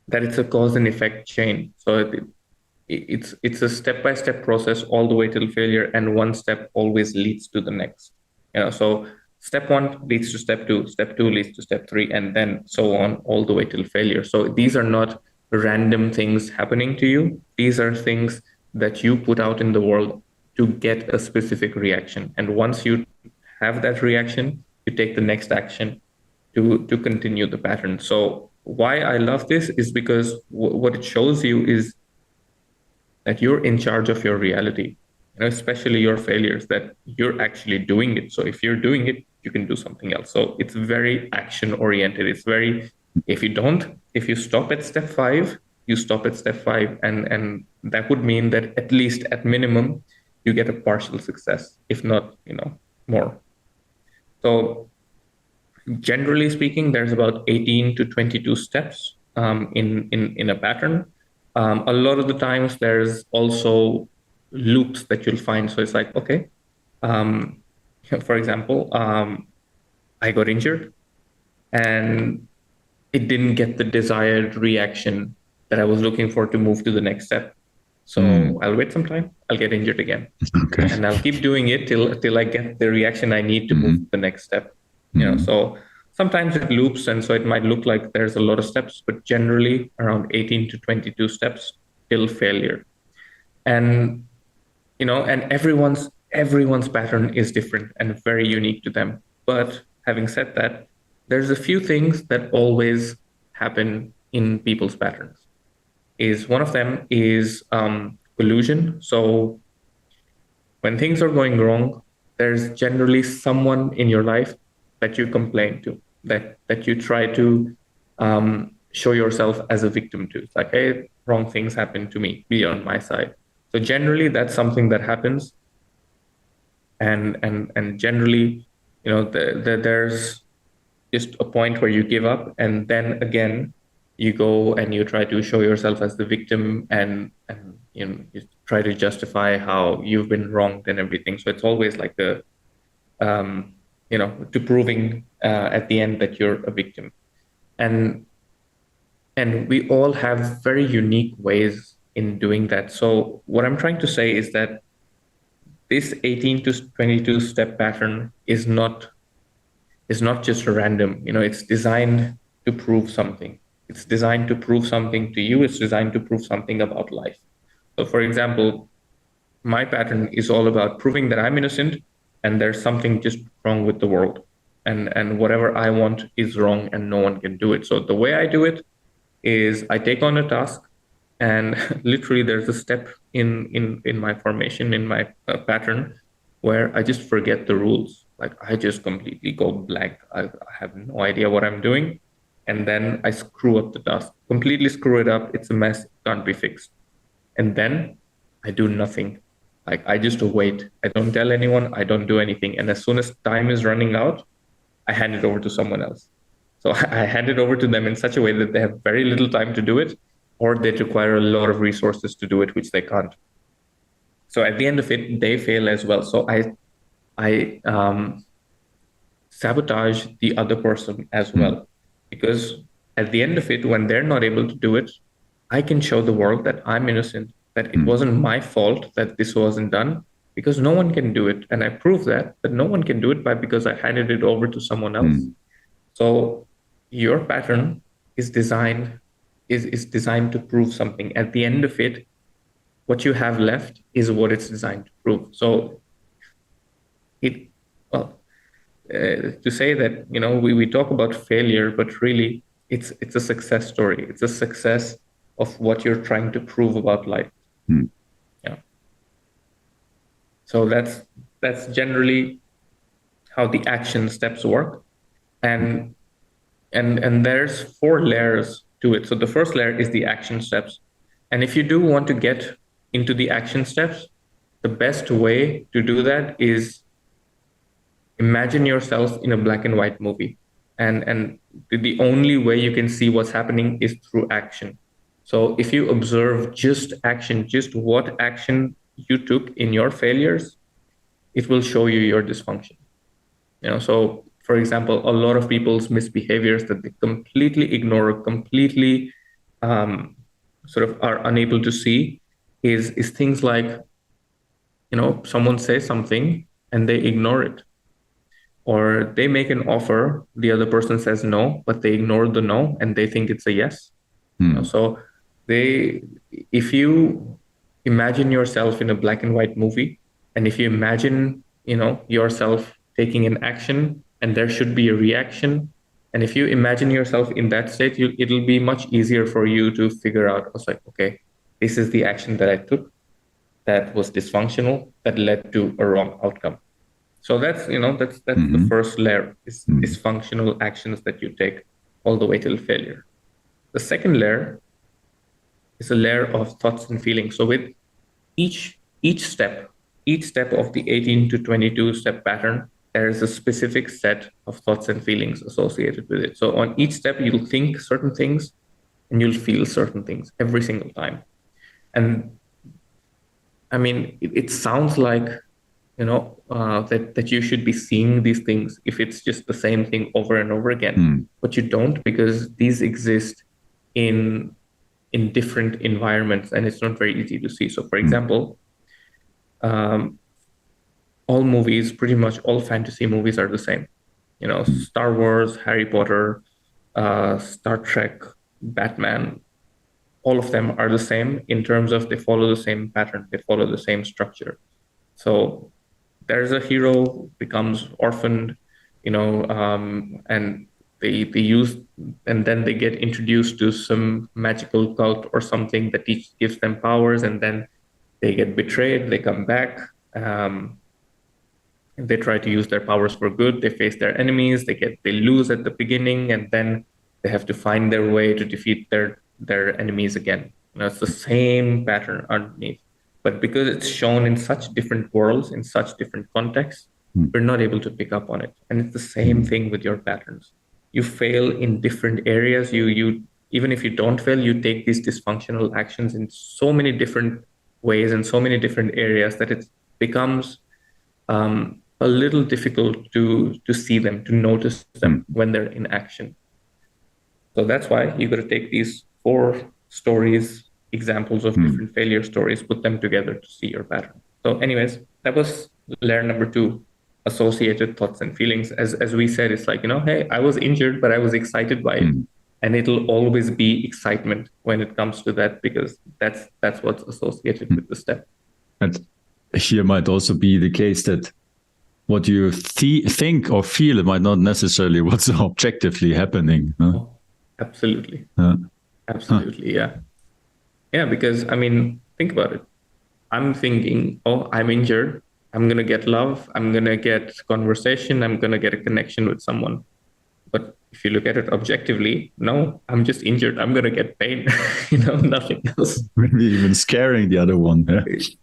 that it's a cause and effect chain. So it's a step-by-step process all the way till failure, and one step always leads to the next. So step 1 leads to step 2, step 2 leads to step 3, and then so on all the way till failure. So these are not random things happening to you. These are things that you put out in the world to get a specific reaction. And once you have that reaction, you take the next action to continue the pattern. So why I love this is because what it shows you is that you're in charge of your reality, especially your failures, that you're actually doing it. So if you're doing it, you can do something else. So it's very action oriented. It's very, if you stop at step 5, you stop at step 5. And that would mean that at least at minimum, you get a partial success, if not, more. So generally speaking, there's about 18 to 22 steps in a pattern. A lot of the times there's also loops that you'll find. So it's like, okay, for example, I got injured and it didn't get the desired reaction that I was looking for to move to the next step. So I'll wait some time, I'll get injured again. Okay. And I'll keep doing it till I get the reaction I need to move to the next step. So sometimes it loops, and so it might look like there's a lot of steps, but generally around 18 to 22 steps till failure. And and everyone's pattern is different and very unique to them. But having said that, there's a few things that always happen in people's patterns. One of them is collusion. So when things are going wrong, there's generally someone in your life that you complain to, that you try to show yourself as a victim to. It's like, hey, wrong things happen to me, be on my side. So generally that's something that happens. And generally, there's just a point where you give up, and then again, you go and you try to show yourself as the victim, and you try to justify how you've been wronged and everything. So it's always like to proving at the end that you're a victim. And we all have very unique ways in doing that. So what I'm trying to say is that this 18 to 22 step pattern is not just random. It's designed to prove something. It's designed to prove something to you. It's designed to prove something about life. So for example, my pattern is all about proving that I'm innocent and there's something just wrong with the world. And whatever I want is wrong and no one can do it. So the way I do it is I take on a task, and literally there's a step in my formation, in my pattern, where I just forget the rules. like I just completely go blank. I have no idea what I'm doing. And then I screw up the task, completely screw it up. It's a mess, can't be fixed. And then I do nothing. Like I just wait. I don't tell anyone, I don't do anything. And as soon as time is running out, I hand it over to someone else. So I hand it over to them in such a way that they have very little time to do it, or they require a lot of resources to do it, which they can't. So at the end of it, they fail as well. So I sabotage the other person as well, because at the end of it, when they're not able to do it, I can show the world that I'm innocent, that it wasn't my fault that this wasn't done, because no one can do it. And I prove that no one can do it by because I handed it over to someone else. So your pattern is designed to prove something. At the end of it, what you have left is what it's designed to prove. So it, well, to say that, we talk about failure, but really it's a success story. It's a success of what you're trying to prove about life. Yeah. So that's generally how the action steps work. And there's 4 layers to it. So the first layer is the action steps. And if you do want to get into the action steps, the best way to do that is imagine yourself in a black and white movie. And the only way you can see what's happening is through action. So if you observe just action, just what action you took in your failures, it will show you your dysfunction. So for example, a lot of people's misbehaviors that they completely ignore, completely sort of are unable to see is things like, someone says something and they ignore it. Or they make an offer, the other person says no, but they ignore the no and they think it's a yes. So if you imagine yourself in a black and white movie, and if you imagine, yourself taking an action and there should be a reaction, and if you imagine yourself in that state, it'll be much easier for you to figure out, okay, this is the action that I took that was dysfunctional, that led to a wrong outcome. So that's the first layer, is dysfunctional actions that you take all the way till failure. The second layer is a layer of thoughts and feelings. So with each step of the 18 to 22 step pattern, there is a specific set of thoughts and feelings associated with it. So on each step, you'll think certain things and you'll feel certain things every single time. And I mean, it sounds like, that you should be seeing these things if it's just the same thing over and over again, but you don't, because these exist in different environments and it's not very easy to see. So for example, all movies, pretty much all fantasy movies are the same. Star Wars, Harry Potter, Star Trek, Batman, all of them are the same in terms of they follow the same pattern, they follow the same structure. So there's a hero becomes orphaned, and they use, and then they get introduced to some magical cult or something that gives them powers, and then they get betrayed, they come back, they try to use their powers for good, they face their enemies, they lose at the beginning, and then they have to find their way to defeat their enemies again. It's the same pattern underneath. But because it's shown in such different worlds, in such different contexts, we're not able to pick up on it. And it's the same thing with your patterns. You fail in different areas. You even if you don't fail, you take these dysfunctional actions in so many different ways and so many different areas that it becomes a little difficult to see them, to notice them when they're in action. So that's why you got to take these 4 stories, examples of different failure stories, put them together to see your pattern. So anyways, that was layer number 2, associated thoughts and feelings. As we said, it's like, hey, I was injured, but I was excited by it. And it'll always be excitement when it comes to that, because that's what's associated with the step. And here might also be the case that what you think or feel, it might not necessarily what's objectively happening. Huh? Oh, absolutely. Absolutely, yeah. Yeah, because, I mean, think about it. I'm thinking, oh, I'm injured. I'm going to get love, I'm going to get conversation, I'm going to get a connection with someone. But if you look at it objectively, no, I'm just injured. I'm going to get pain, nothing else. Maybe even scaring the other one.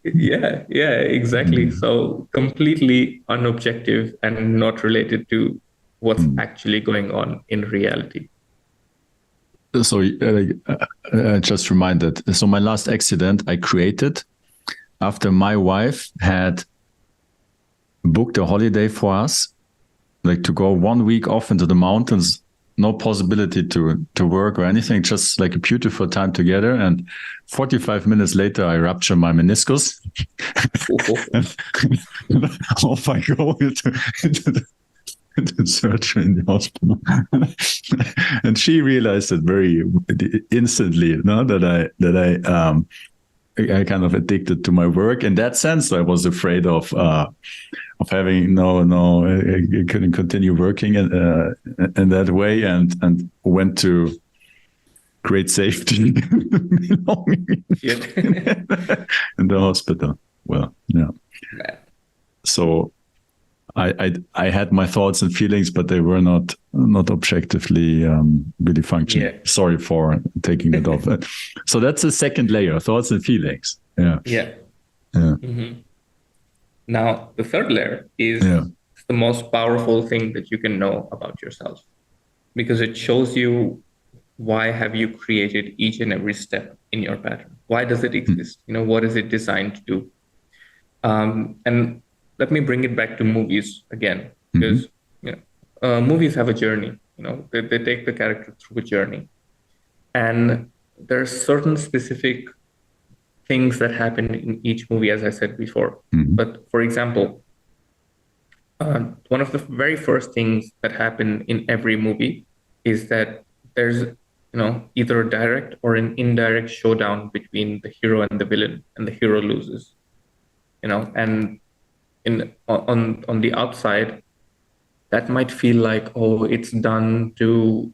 Yeah, exactly. So completely unobjective and not related to what's actually going on in reality. So just reminded. So my last accident I created after my wife had booked a holiday for us, like to go 1 week off into the mountains, no possibility to work or anything, just like a beautiful time together. And 45 minutes later, I rupture my meniscus. and off I go into the surgery in the hospital. And she realized it very instantly, that I kind of addicted to my work. In that sense, I was afraid of having I couldn't continue working in that way, and went to great safety belonging in the hospital. Well, yeah. So I had my thoughts and feelings, but they were not objectively really functioning. Yeah. Sorry for taking it off. So that's the second layer: thoughts and feelings. Yeah. Mm-hmm. Now, the third layer is the most powerful thing that you can know about yourself, because it shows you why have you created each and every step in your pattern. Why does it exist? What is it designed to do? And let me bring it back to movies again, because movies have a journey. They take the character through a journey, and there's certain specific things that happen in each movie, as I said before. But for example, one of the very first things that happen in every movie is that there's either a direct or an indirect showdown between the hero and the villain, and the hero loses. And on the outside, that might feel like, oh, it's done to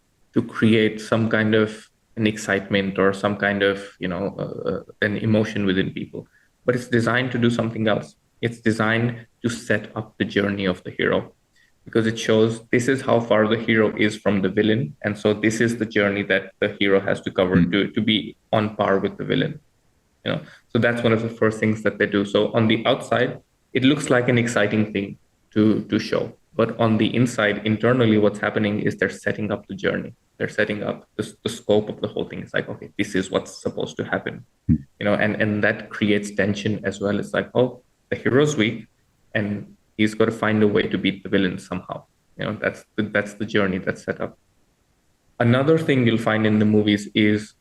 create some kind of an excitement or some kind of an emotion within people, but it's designed to do something else. It's designed to set up the journey of the hero, because it shows this is how far the hero is from the villain, and so this is the journey that the hero has to cover to be on par with the villain. So that's one of the first things that they do. So on the outside, it looks like an exciting thing to show, but on the inside, internally, what's happening is they're setting up the journey. They're setting up the scope of the whole thing. It's like, okay, this is what's supposed to happen, and that creates tension as well. It's like, oh, the hero's weak, and he's got to find a way to beat the villain somehow. That's the journey that's set up. Another thing you'll find in the movies is,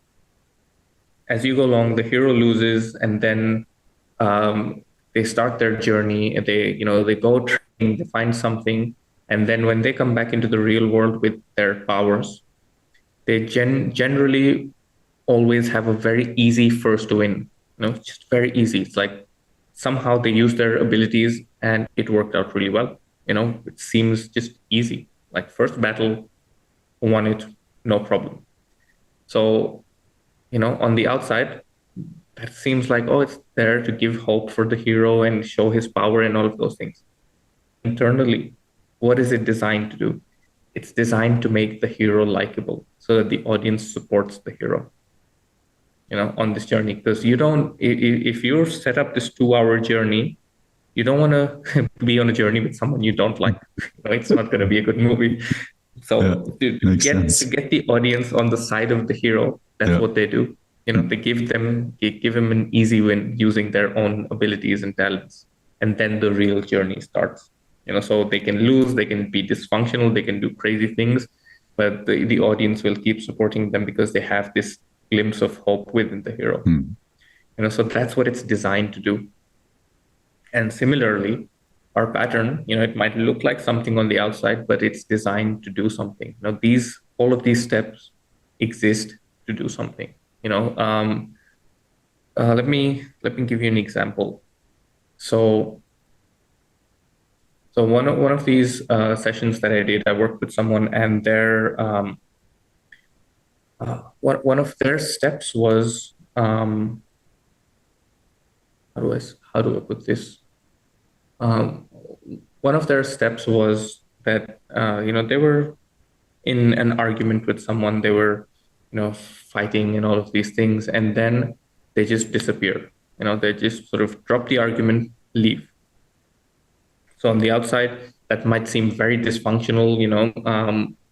as you go along, the hero loses, and then they start their journey. And they go train, they find something, and then when they come back into the real world with their powers, they generally always have a very easy first win. Just very easy. It's like somehow they use their abilities and it worked out really well. It seems just easy. Like first battle, won it, no problem. So, on the outside, that seems like, oh, it's there to give hope for the hero and show his power and all of those things. Internally, what is it designed to do? It's designed to make the hero likable so that the audience supports the hero, on this journey. Because if you set up this 2-hour journey, you don't want to be on a journey with someone you don't like. It's not going to be a good movie. So to get the audience on the side of the hero, that's what they do. They give him an easy win using their own abilities and talents, and then the real journey starts. So they can lose, they can be dysfunctional, they can do crazy things, but the audience will keep supporting them because they have this glimpse of hope within the hero. So that's what it's designed to do. And similarly, our pattern, it might look like something on the outside, but it's designed to do something. All of these steps exist to do something. Let me give you an example. So one of these sessions that I did, I worked with someone, and their one of their steps was how do I put this? Um, one of their steps was that they were in an argument with someone. They were fighting and all of these things, and then they just disappear. They just sort of drop the argument, leave. So on the outside, that might seem very dysfunctional.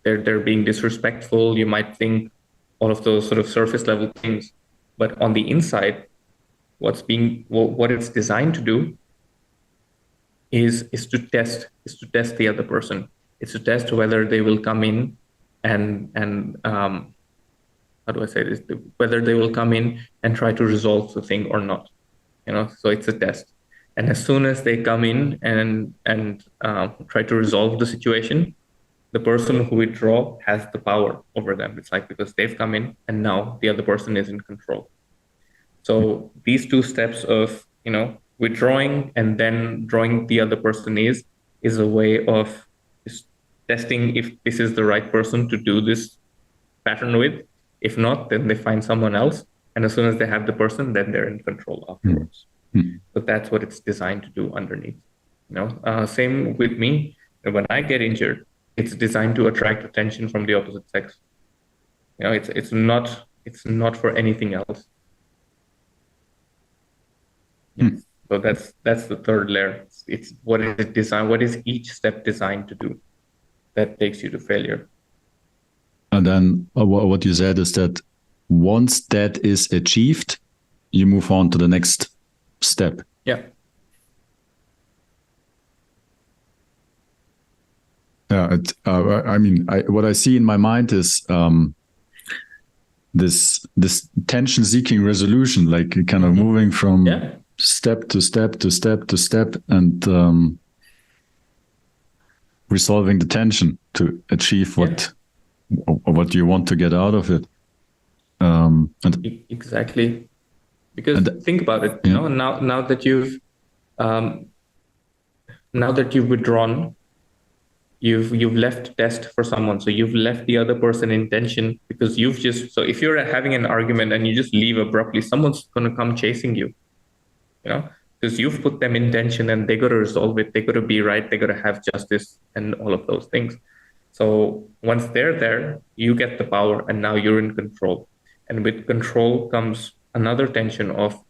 They're being disrespectful. You might think all of those sort of surface level things, but on the inside, what it's designed to do is to test the other person. It's to test whether they will come in and how do I say this? Whether they will come in and try to resolve the thing or not. So it's a test. And as soon as they come in and try to resolve the situation, the person who withdraw has the power over them. It's like because they've come in and now the other person is in control. So these two steps of withdrawing and then drawing the other person is a way of just testing if this is the right person to do this pattern with. If not, then they find someone else. And as soon as they have the person, then they're in control afterwards. Mm-hmm. So that's what it's designed to do underneath. Same with me. When I get injured, it's designed to attract attention from the opposite sex. It's not for anything else. So that's the third layer. It's what is it designed? What is each step designed to do that takes you to failure? And then what you said is that once that is achieved, you move on to the next step. Yeah. Yeah. What I see in my mind is this tension-seeking resolution, like kind of moving from step to step to step to step, and resolving the tension to achieve what you want to get out of it. Exactly. Because think about it, now that you've withdrawn, you've left test for someone. So you've left the other person in tension because so if you're having an argument and you just leave abruptly, someone's going to come chasing you, because you've put them in tension and they got to resolve it. They got to be right. They got to have justice and all of those things. So once they're there, you get the power and now you're in control. And with control comes another tension of,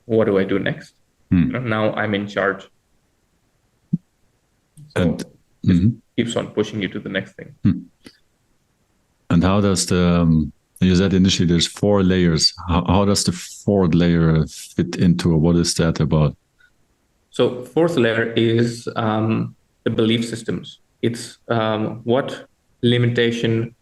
what do I do next? Now I'm in charge. So it keeps on pushing you to the next thing. And how does you said initially there's 4 layers. How does the 4th layer fit into, or what is that about? So 4th layer is the belief systems. It's what limitation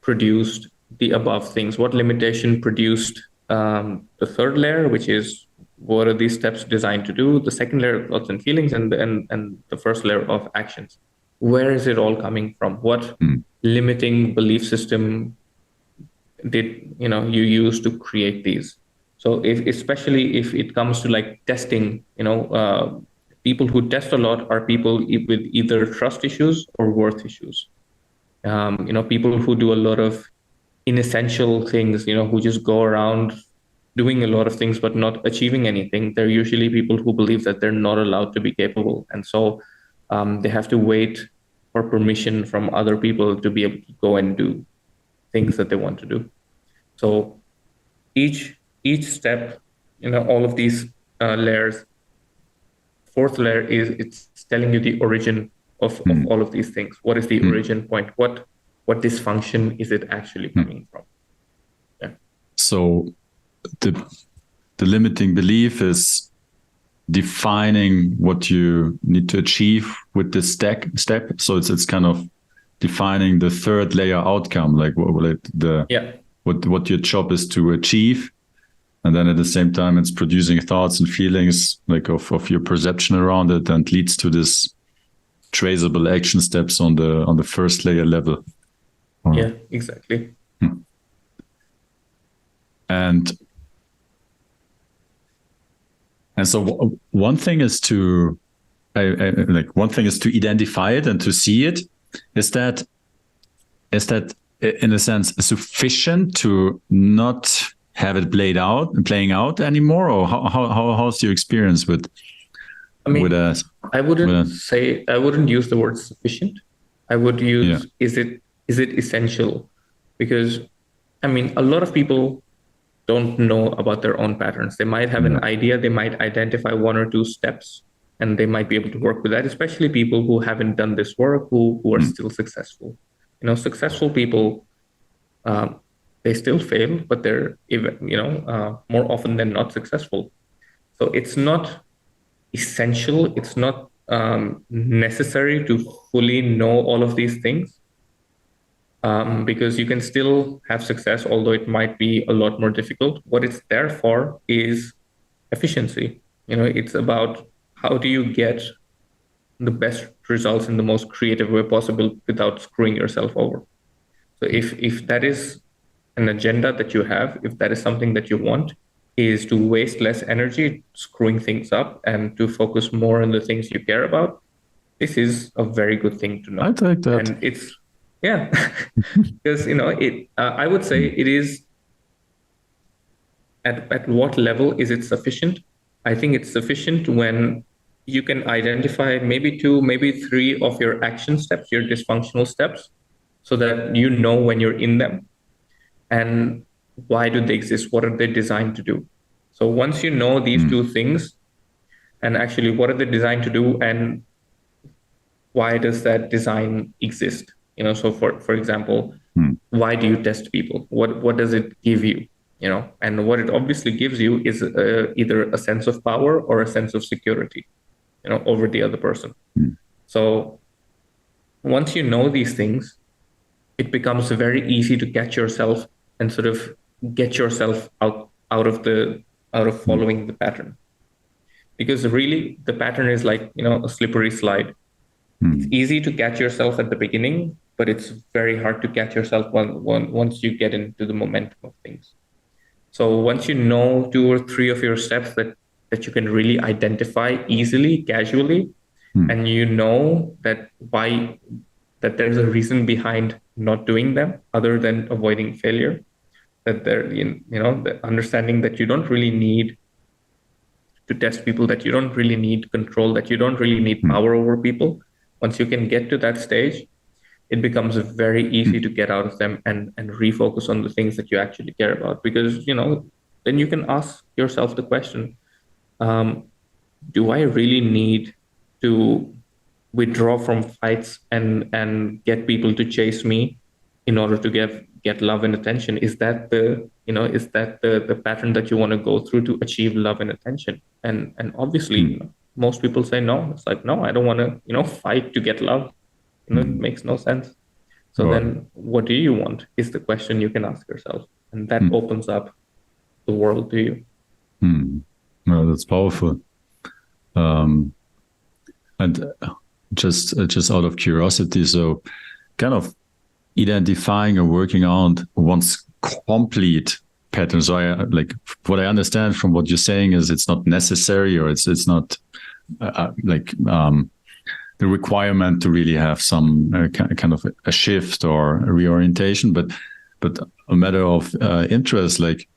produced the above things. What limitation produced the 3rd layer, which is what are these steps designed to do? The 2nd layer of thoughts and feelings, and the 1st layer of actions. Where is it all coming from? What limiting belief system did you use to create these? So especially if it comes to like testing, people who test a lot are people with either trust issues or worth issues. People who do a lot of inessential things, who just go around doing a lot of things but not achieving anything. They're usually people who believe that they're not allowed to be capable. And so they have to wait for permission from other people to be able to go and do things that they want to do. So each step, all of these layers, 4th layer it's telling you the origin of all of these things. What is the origin point? What dysfunction is it actually coming from? Yeah. So the limiting belief is defining what you need to achieve with this step. So it's kind of defining the 3rd layer outcome, like what your job is to achieve. And then at the same time, it's producing thoughts and feelings like of your perception around it, and leads to this traceable action steps on the 1st layer level. Yeah, exactly. And so one thing is to identify it and to see it. Is that in a sense sufficient to not have it playing out anymore, or how's your experience with I mean, with a I wouldn't use the word sufficient. I would yeah. use, is it essential? Because I mean, a lot of people don't know about their own patterns. They might have Yeah. an idea, they might identify one or two steps, and they might be able to work with that, especially people who haven't done this work, who are still successful. Successful people, um, they still fail, but they're even, more often than not successful. So it's not essential. It's not necessary to fully know all of these things, because you can still have success, although it might be a lot more difficult. What it's there for is efficiency. It's about how do you get the best results in the most creative way possible without screwing yourself over. So if that is an agenda that you have, if that is something that you want, is to waste less energy screwing things up and to focus more on the things you care about, this is a very good thing to know. I take that. And it's, yeah, because, I would say it is, at what level is it sufficient? I think it's sufficient when you can identify maybe two, maybe three of your action steps, your dysfunctional steps, so that you know when you're in them and why do they exist? What are they designed to do? So once you know these two things, and actually what are they designed to do, and why does that design exist? So for example, why do you test people? What does it give you? And what it obviously gives you is either a sense of power or a sense of security, over the other person. So once you know these things, it becomes very easy to catch yourself and sort of get yourself out of following the pattern. Because really the pattern is like, a slippery slide. It's easy to catch yourself at the beginning, but it's very hard to catch yourself once you get into the momentum of things. So once you know two or three of your steps that you can really identify easily, casually, and you know that there's a reason behind not doing them other than avoiding failure, that the understanding that you don't really need to test people, that you don't really need control, that you don't really need power over people. Once you can get to that stage, it becomes very easy to get out of them and refocus on the things that you actually care about. Because, then you can ask yourself the question, do I really need to withdraw from fights and get people to chase me in order to get love and attention? Is that the pattern that you want to go through to achieve love and attention? And obviously, most people say no. It's like, no, I don't want to, fight to get love. It makes no sense. So then what do you want is the question you can ask yourself. And that opens up the world to you. Well, that's powerful. And just out of curiosity, so kind of identifying or working on one's complete pattern. So what I understand from what you're saying is it's not necessary, or it's not the requirement to really have some kind of a shift or a reorientation, but a matter of interest. Like,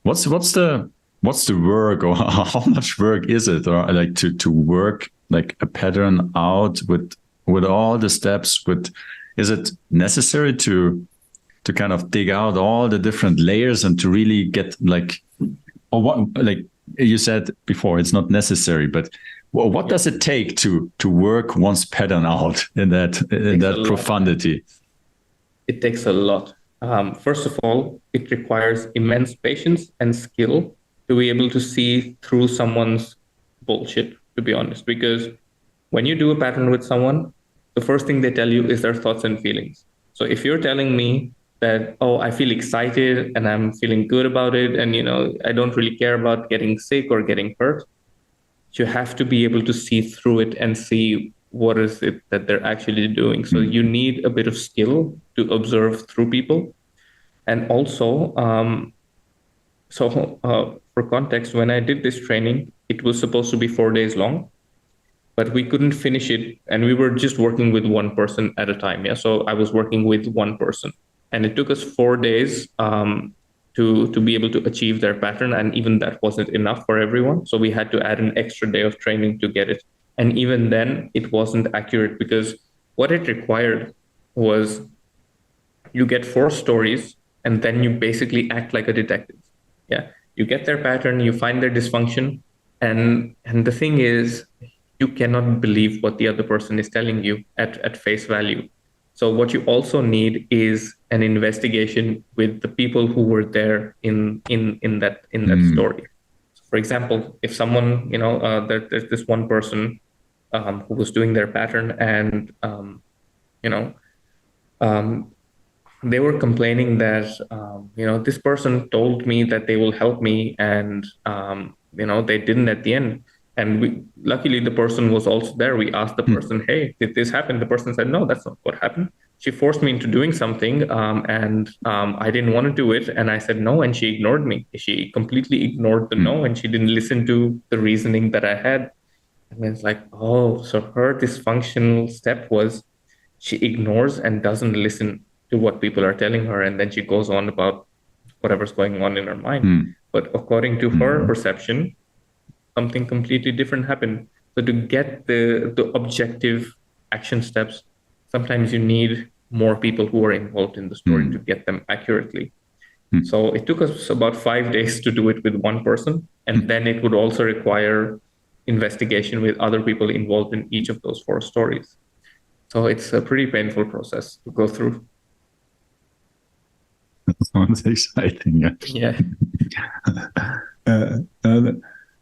what's the work, or how much work is it, or like to work like a pattern out with all the steps? Is it necessary to kind of dig out all the different layers and to really get or what, like you said before, it's not necessary, but what does it take to work one's pattern out in that profundity? It takes a lot. First of all, it requires immense patience and skill to be able to see through someone's bullshit, to be honest. Because when you do a pattern with someone, the first thing they tell you is their thoughts and feelings. So if you're telling me that, oh, I feel excited and I'm feeling good about it, and I don't really care about getting sick or getting hurt, you have to be able to see through it and see what is it that they're actually doing. So you need a bit of skill to observe through people. And also, for context, when I did this training, it was supposed to be 4 days long, but we couldn't finish it. And we were just working with one person at a time. Yeah. So I was working with one person, and it took us 4 days to be able to achieve their pattern. And even that wasn't enough for everyone. So we had to add an extra day of training to get it And even then, it wasn't accurate, because what it required was you get 4 stories and then you basically act like a detective. Yeah. You get their pattern, you find their dysfunction. And the thing is, you cannot believe what the other person is telling you at face value. So what you also need is an investigation with the people who were there in that story. For example, if someone, there's this one person who was doing their pattern, and you know um, they were complaining that this person told me that they will help me, and they didn't at the end. And luckily the person was also there. We asked the person, hey, did this happen? The person said, no, that's not what happened. She forced me into doing something, and I didn't want to do it, and I said no, and she ignored me. She completely ignored the no, and she didn't listen to the reasoning that I had. And it's like, oh, so her dysfunctional step was she ignores and doesn't listen to what people are telling her, and then she goes on about whatever's going on in her mind. But according to her perception, something completely different happened. So to get the objective action steps, sometimes you need more people who are involved in the story to get them accurately. So it took us about 5 days to do it with one person, and then it would also require investigation with other people involved in each of those 4 stories. So it's a pretty painful process to go through. Sounds exciting. Yeah.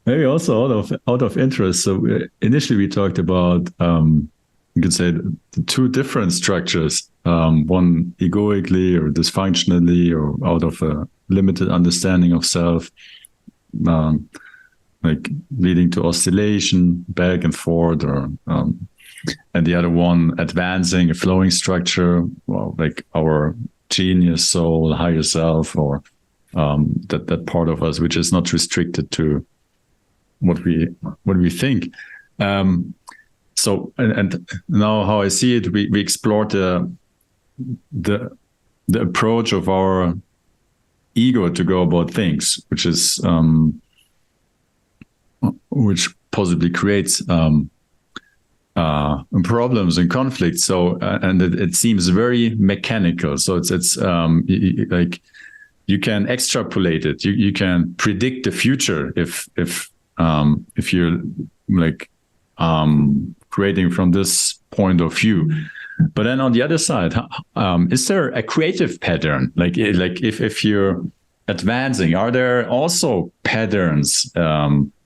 Maybe also out of interest. So initially we talked about you could say the 2 different structures. One egoically or dysfunctionally, or out of a limited understanding of self, like leading to oscillation back and forth, or and the other one advancing, a flowing structure, well, like our genius soul, higher self, or that part of us which is not restricted to what we think. So and now how I see it, we explored the approach of our ego to go about things, which is which possibly creates problems and conflicts. So and it seems very mechanical. So it's like you can extrapolate it. You can predict the future if you're like creating from this point of view. But then on the other side, is there a creative pattern? Like if you're advancing, are there also patterns?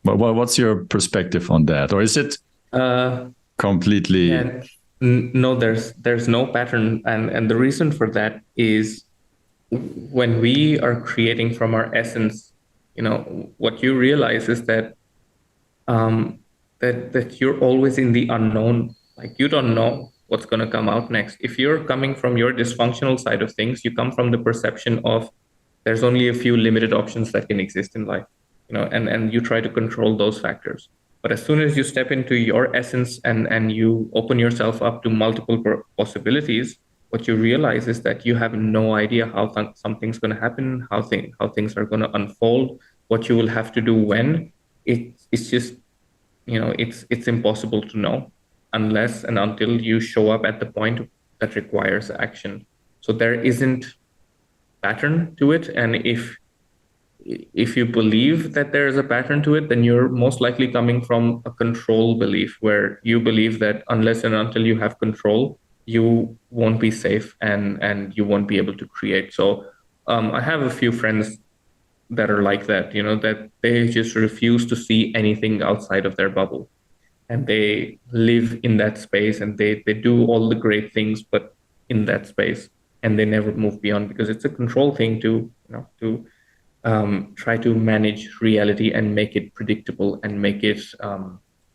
What's your perspective on that, or is it completely? Yeah, no, there's no pattern, and the reason for that is when we are creating from our essence, what you realize is that that you're always in the unknown. Like, you don't know what's going to come out next. If you're coming from your dysfunctional side of things, you come from the perception of there's only a few limited options that can exist in life, and you try to control those factors. But as soon as you step into your essence and you open yourself up to multiple possibilities, what you realize is that you have no idea how something's going to happen, how things are going to unfold, what you will have to do when. It's just, it's impossible to know unless and until you show up at the point that requires action. So there isn't pattern to it, and if you believe that there is a pattern to it, then you're most likely coming from a control belief, where you believe that unless and until you have control, you won't be safe and you won't be able to create. So I have a few friends that are like that, that they just refuse to see anything outside of their bubble. And they live in that space, and they do all the great things, but in that space, and they never move beyond, because it's a control thing to try to manage reality and make it predictable and make it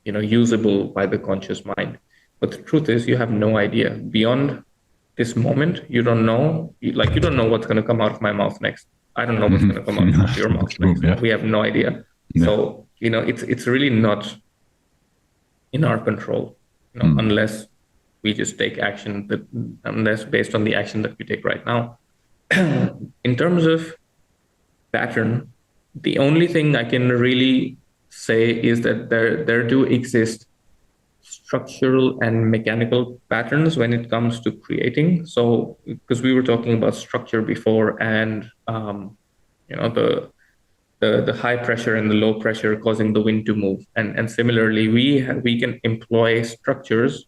usable by the conscious mind. But the truth is, you have no idea beyond this moment. You don't know, you don't know what's going to come out of my mouth next. I don't know what's going to come out of your mouth next. Yeah. We have no idea. Yeah. So it's really not in our control, unless we just take action, unless based on the action that we take right now. In terms of pattern, the only thing I can really say is that there do exist structural and mechanical patterns when it comes to creating. So, because we were talking about structure before, and the high pressure and the low pressure causing the wind to move, and similarly, we can employ structures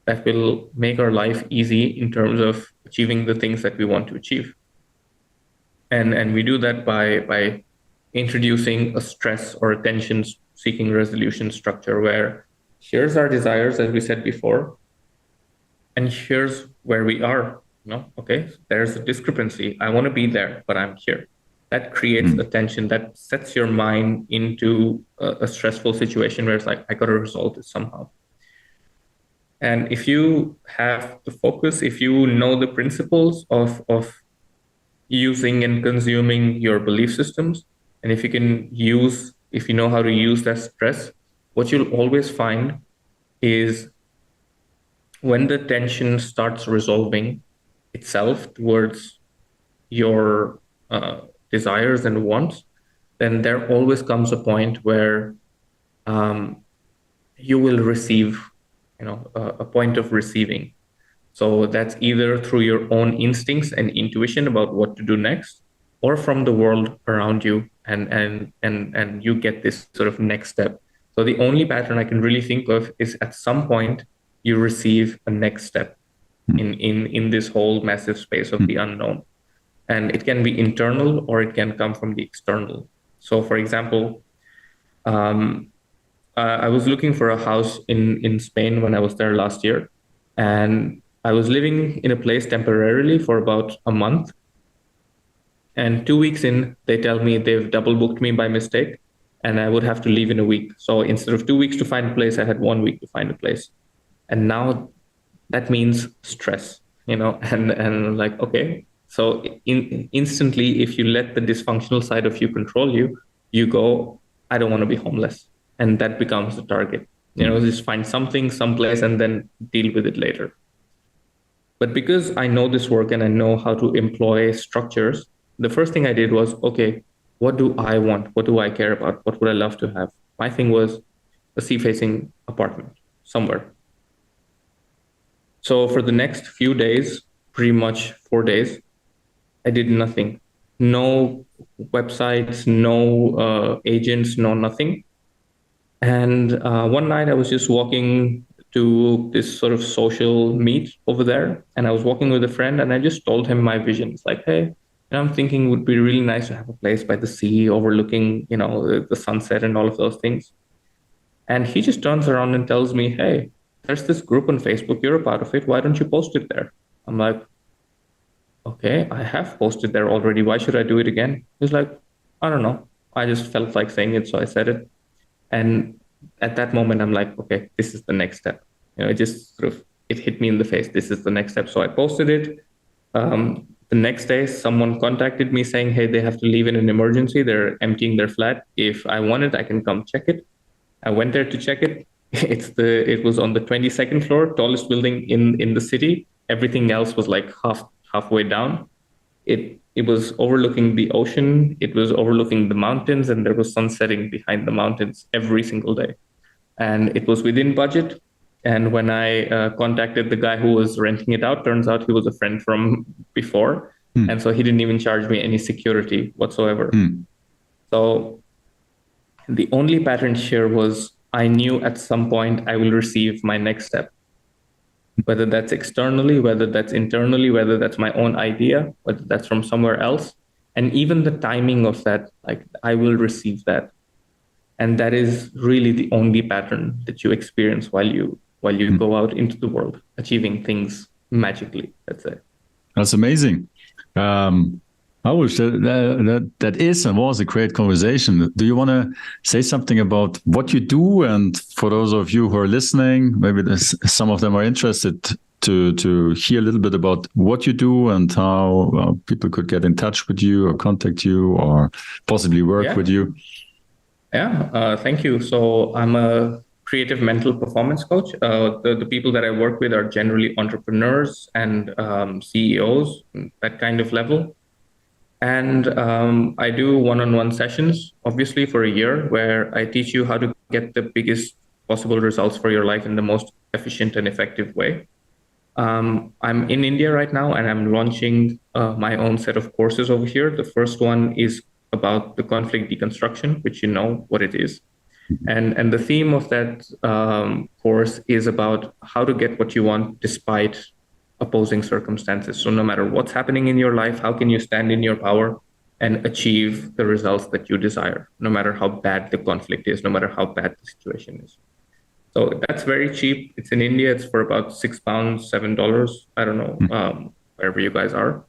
that will make our life easy in terms of achieving the things that we want to achieve. And we do that by introducing a stress or a tension seeking resolution structure where here's our desires, as we said before, and here's where we are. Okay, there's a discrepancy. I want to be there, but I'm here. That creates a tension that sets your mind into a stressful situation where it's like, I got to resolve it somehow. And if you have the focus, if you know the principles of using and consuming your belief systems, and if you know how to use that stress, what you'll always find is when the tension starts resolving itself towards your desires and wants, then there always comes a point where you will receive, a point of receiving. So that's either through your own instincts and intuition about what to do next, or from the world around you, and you get this sort of next step. So the only pattern I can really think of is at some point you receive a next step in this whole massive space of the unknown. And it can be internal or it can come from the external. So for example, I was looking for a house in Spain when I was there last year. And I was living in a place temporarily for about a month. And 2 weeks in, they tell me they've double booked me by mistake and I would have to leave in a week. So instead of 2 weeks to find a place, I had 1 week to find a place. And now that means stress, and like, okay. So instantly, if you let the dysfunctional side of you control you, you go, I don't want to be homeless. And that becomes the target. Just find something, someplace, and then deal with it later. But because I know this work and I know how to employ structures, the first thing I did was, okay, what do I want? What do I care about? What would I love to have? My thing was a sea-facing apartment somewhere. So for the next few days, pretty much 4 days, I did nothing. No websites, no agents, no nothing. And one night I was just walking to this sort of social meet over there. And I was walking with a friend and I just told him my vision. It's like, hey, I'm thinking it would be really nice to have a place by the sea overlooking, the sunset and all of those things. And he just turns around and tells me, hey, there's this group on Facebook. You're a part of it. Why don't you post it there? I'm like, okay, I have posted there already. Why should I do it again? He's like, I don't know. I just felt like saying it, so I said it. And at that moment, I'm like, okay, this is the next step. It just it hit me in the face. This is the next step. So I posted it. The next day, someone contacted me saying, hey, they have to leave in an emergency. They're emptying their flat. If I want it, I can come check it. I went there to check it. It was on the 22nd floor, tallest building in the city. Everything else was like halfway down. It was overlooking the ocean. It was overlooking the mountains, and there was sun setting behind the mountains every single day. And it was within budget. And when I contacted the guy who was renting it out, turns out he was a friend from before. And so he didn't even charge me any security whatsoever. So the only pattern here was I knew at some point I will receive my next step. Whether that's externally, whether that's internally, whether that's my own idea, whether that's from somewhere else. And even the timing of that, like I will receive that. And that is really the only pattern that you experience while you go out into the world, achieving things magically. That's it. That's amazing. I wish that is and was a great conversation. Do you want to say something about what you do? And for those of you who are listening, maybe some of them are interested to hear a little bit about what you do and how people could get in touch with you or contact you or possibly work with you. Yeah, thank you. So I'm a creative mental performance coach. The people that I work with are generally entrepreneurs and CEOs, that kind of level. And I do one-on-one sessions, obviously, for a year, where I teach you how to get the biggest possible results for your life in the most efficient and effective way. I'm in India right now, and I'm launching my own set of courses over here. The first one is about the conflict deconstruction, which you know what it is. And the theme of that course is about how to get what you want despite opposing circumstances. So no matter what's happening in your life, how can you stand in your power and achieve the results that you desire, no matter how bad the conflict is, no matter how bad the situation is. So that's very cheap. It's in India. It's for about £6, $7. I don't know, wherever you guys are.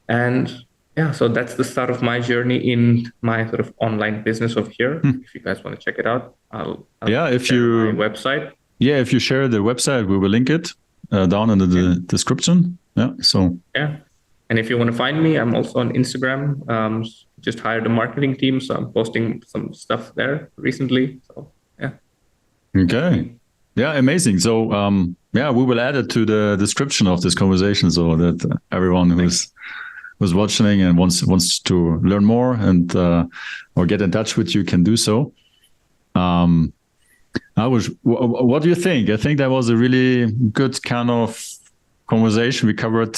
And yeah, so that's the start of my journey in my sort of online business over here. If you guys want to check it out, I'll if you my website. Yeah, if you share the website, we will link it down in the description. Yeah. So yeah. And if you want to find me, I'm also on Instagram. Just hired a marketing team, so I'm posting some stuff there recently. So yeah. Okay. Yeah, amazing. So we will add it to the description of this conversation so that everyone who's watching and wants to learn more and or get in touch with you can do so. What do you think? I think that was a really good kind of conversation we covered.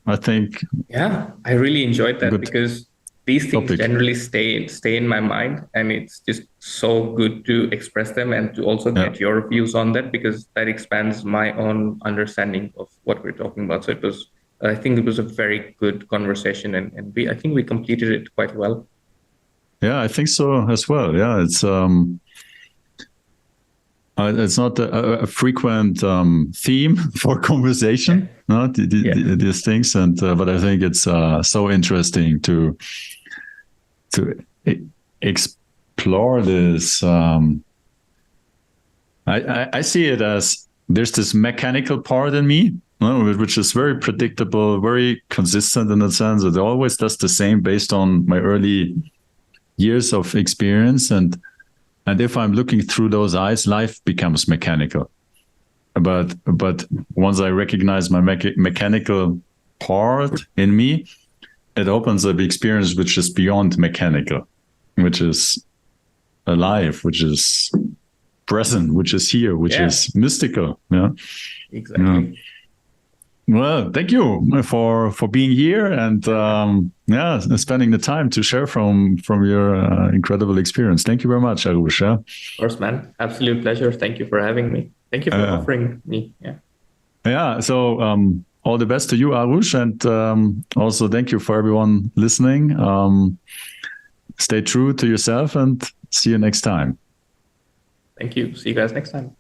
I think. Yeah, I really enjoyed that because these things generally stay in my mind, and it's just so good to express them and to also get your views on that, because that expands my own understanding of what we're talking about. So I think it was a very good conversation, and I think we completed it quite well. Yeah, I think so as well. Yeah, it's not a frequent theme for conversation, these things, and but I think it's so interesting to explore this. I see it as there's this mechanical part in me, which is very predictable, very consistent in the sense that it always does the same based on my early years of experience, and if I'm looking through those eyes, life becomes mechanical. But once I recognize my mechanical part in me, it opens up experience which is beyond mechanical, which is alive, which is present, which is here, which is mystical. Yeah, exactly. Yeah. Well, thank you for being here and spending the time to share from your incredible experience. Thank you very much, Arush. Yeah? Of course, man. Absolute pleasure. Thank you for having me. Thank you for offering me. Yeah. Yeah. So all the best to you, Arush, and also thank you for everyone listening. Stay true to yourself and see you next time. Thank you. See you guys next time.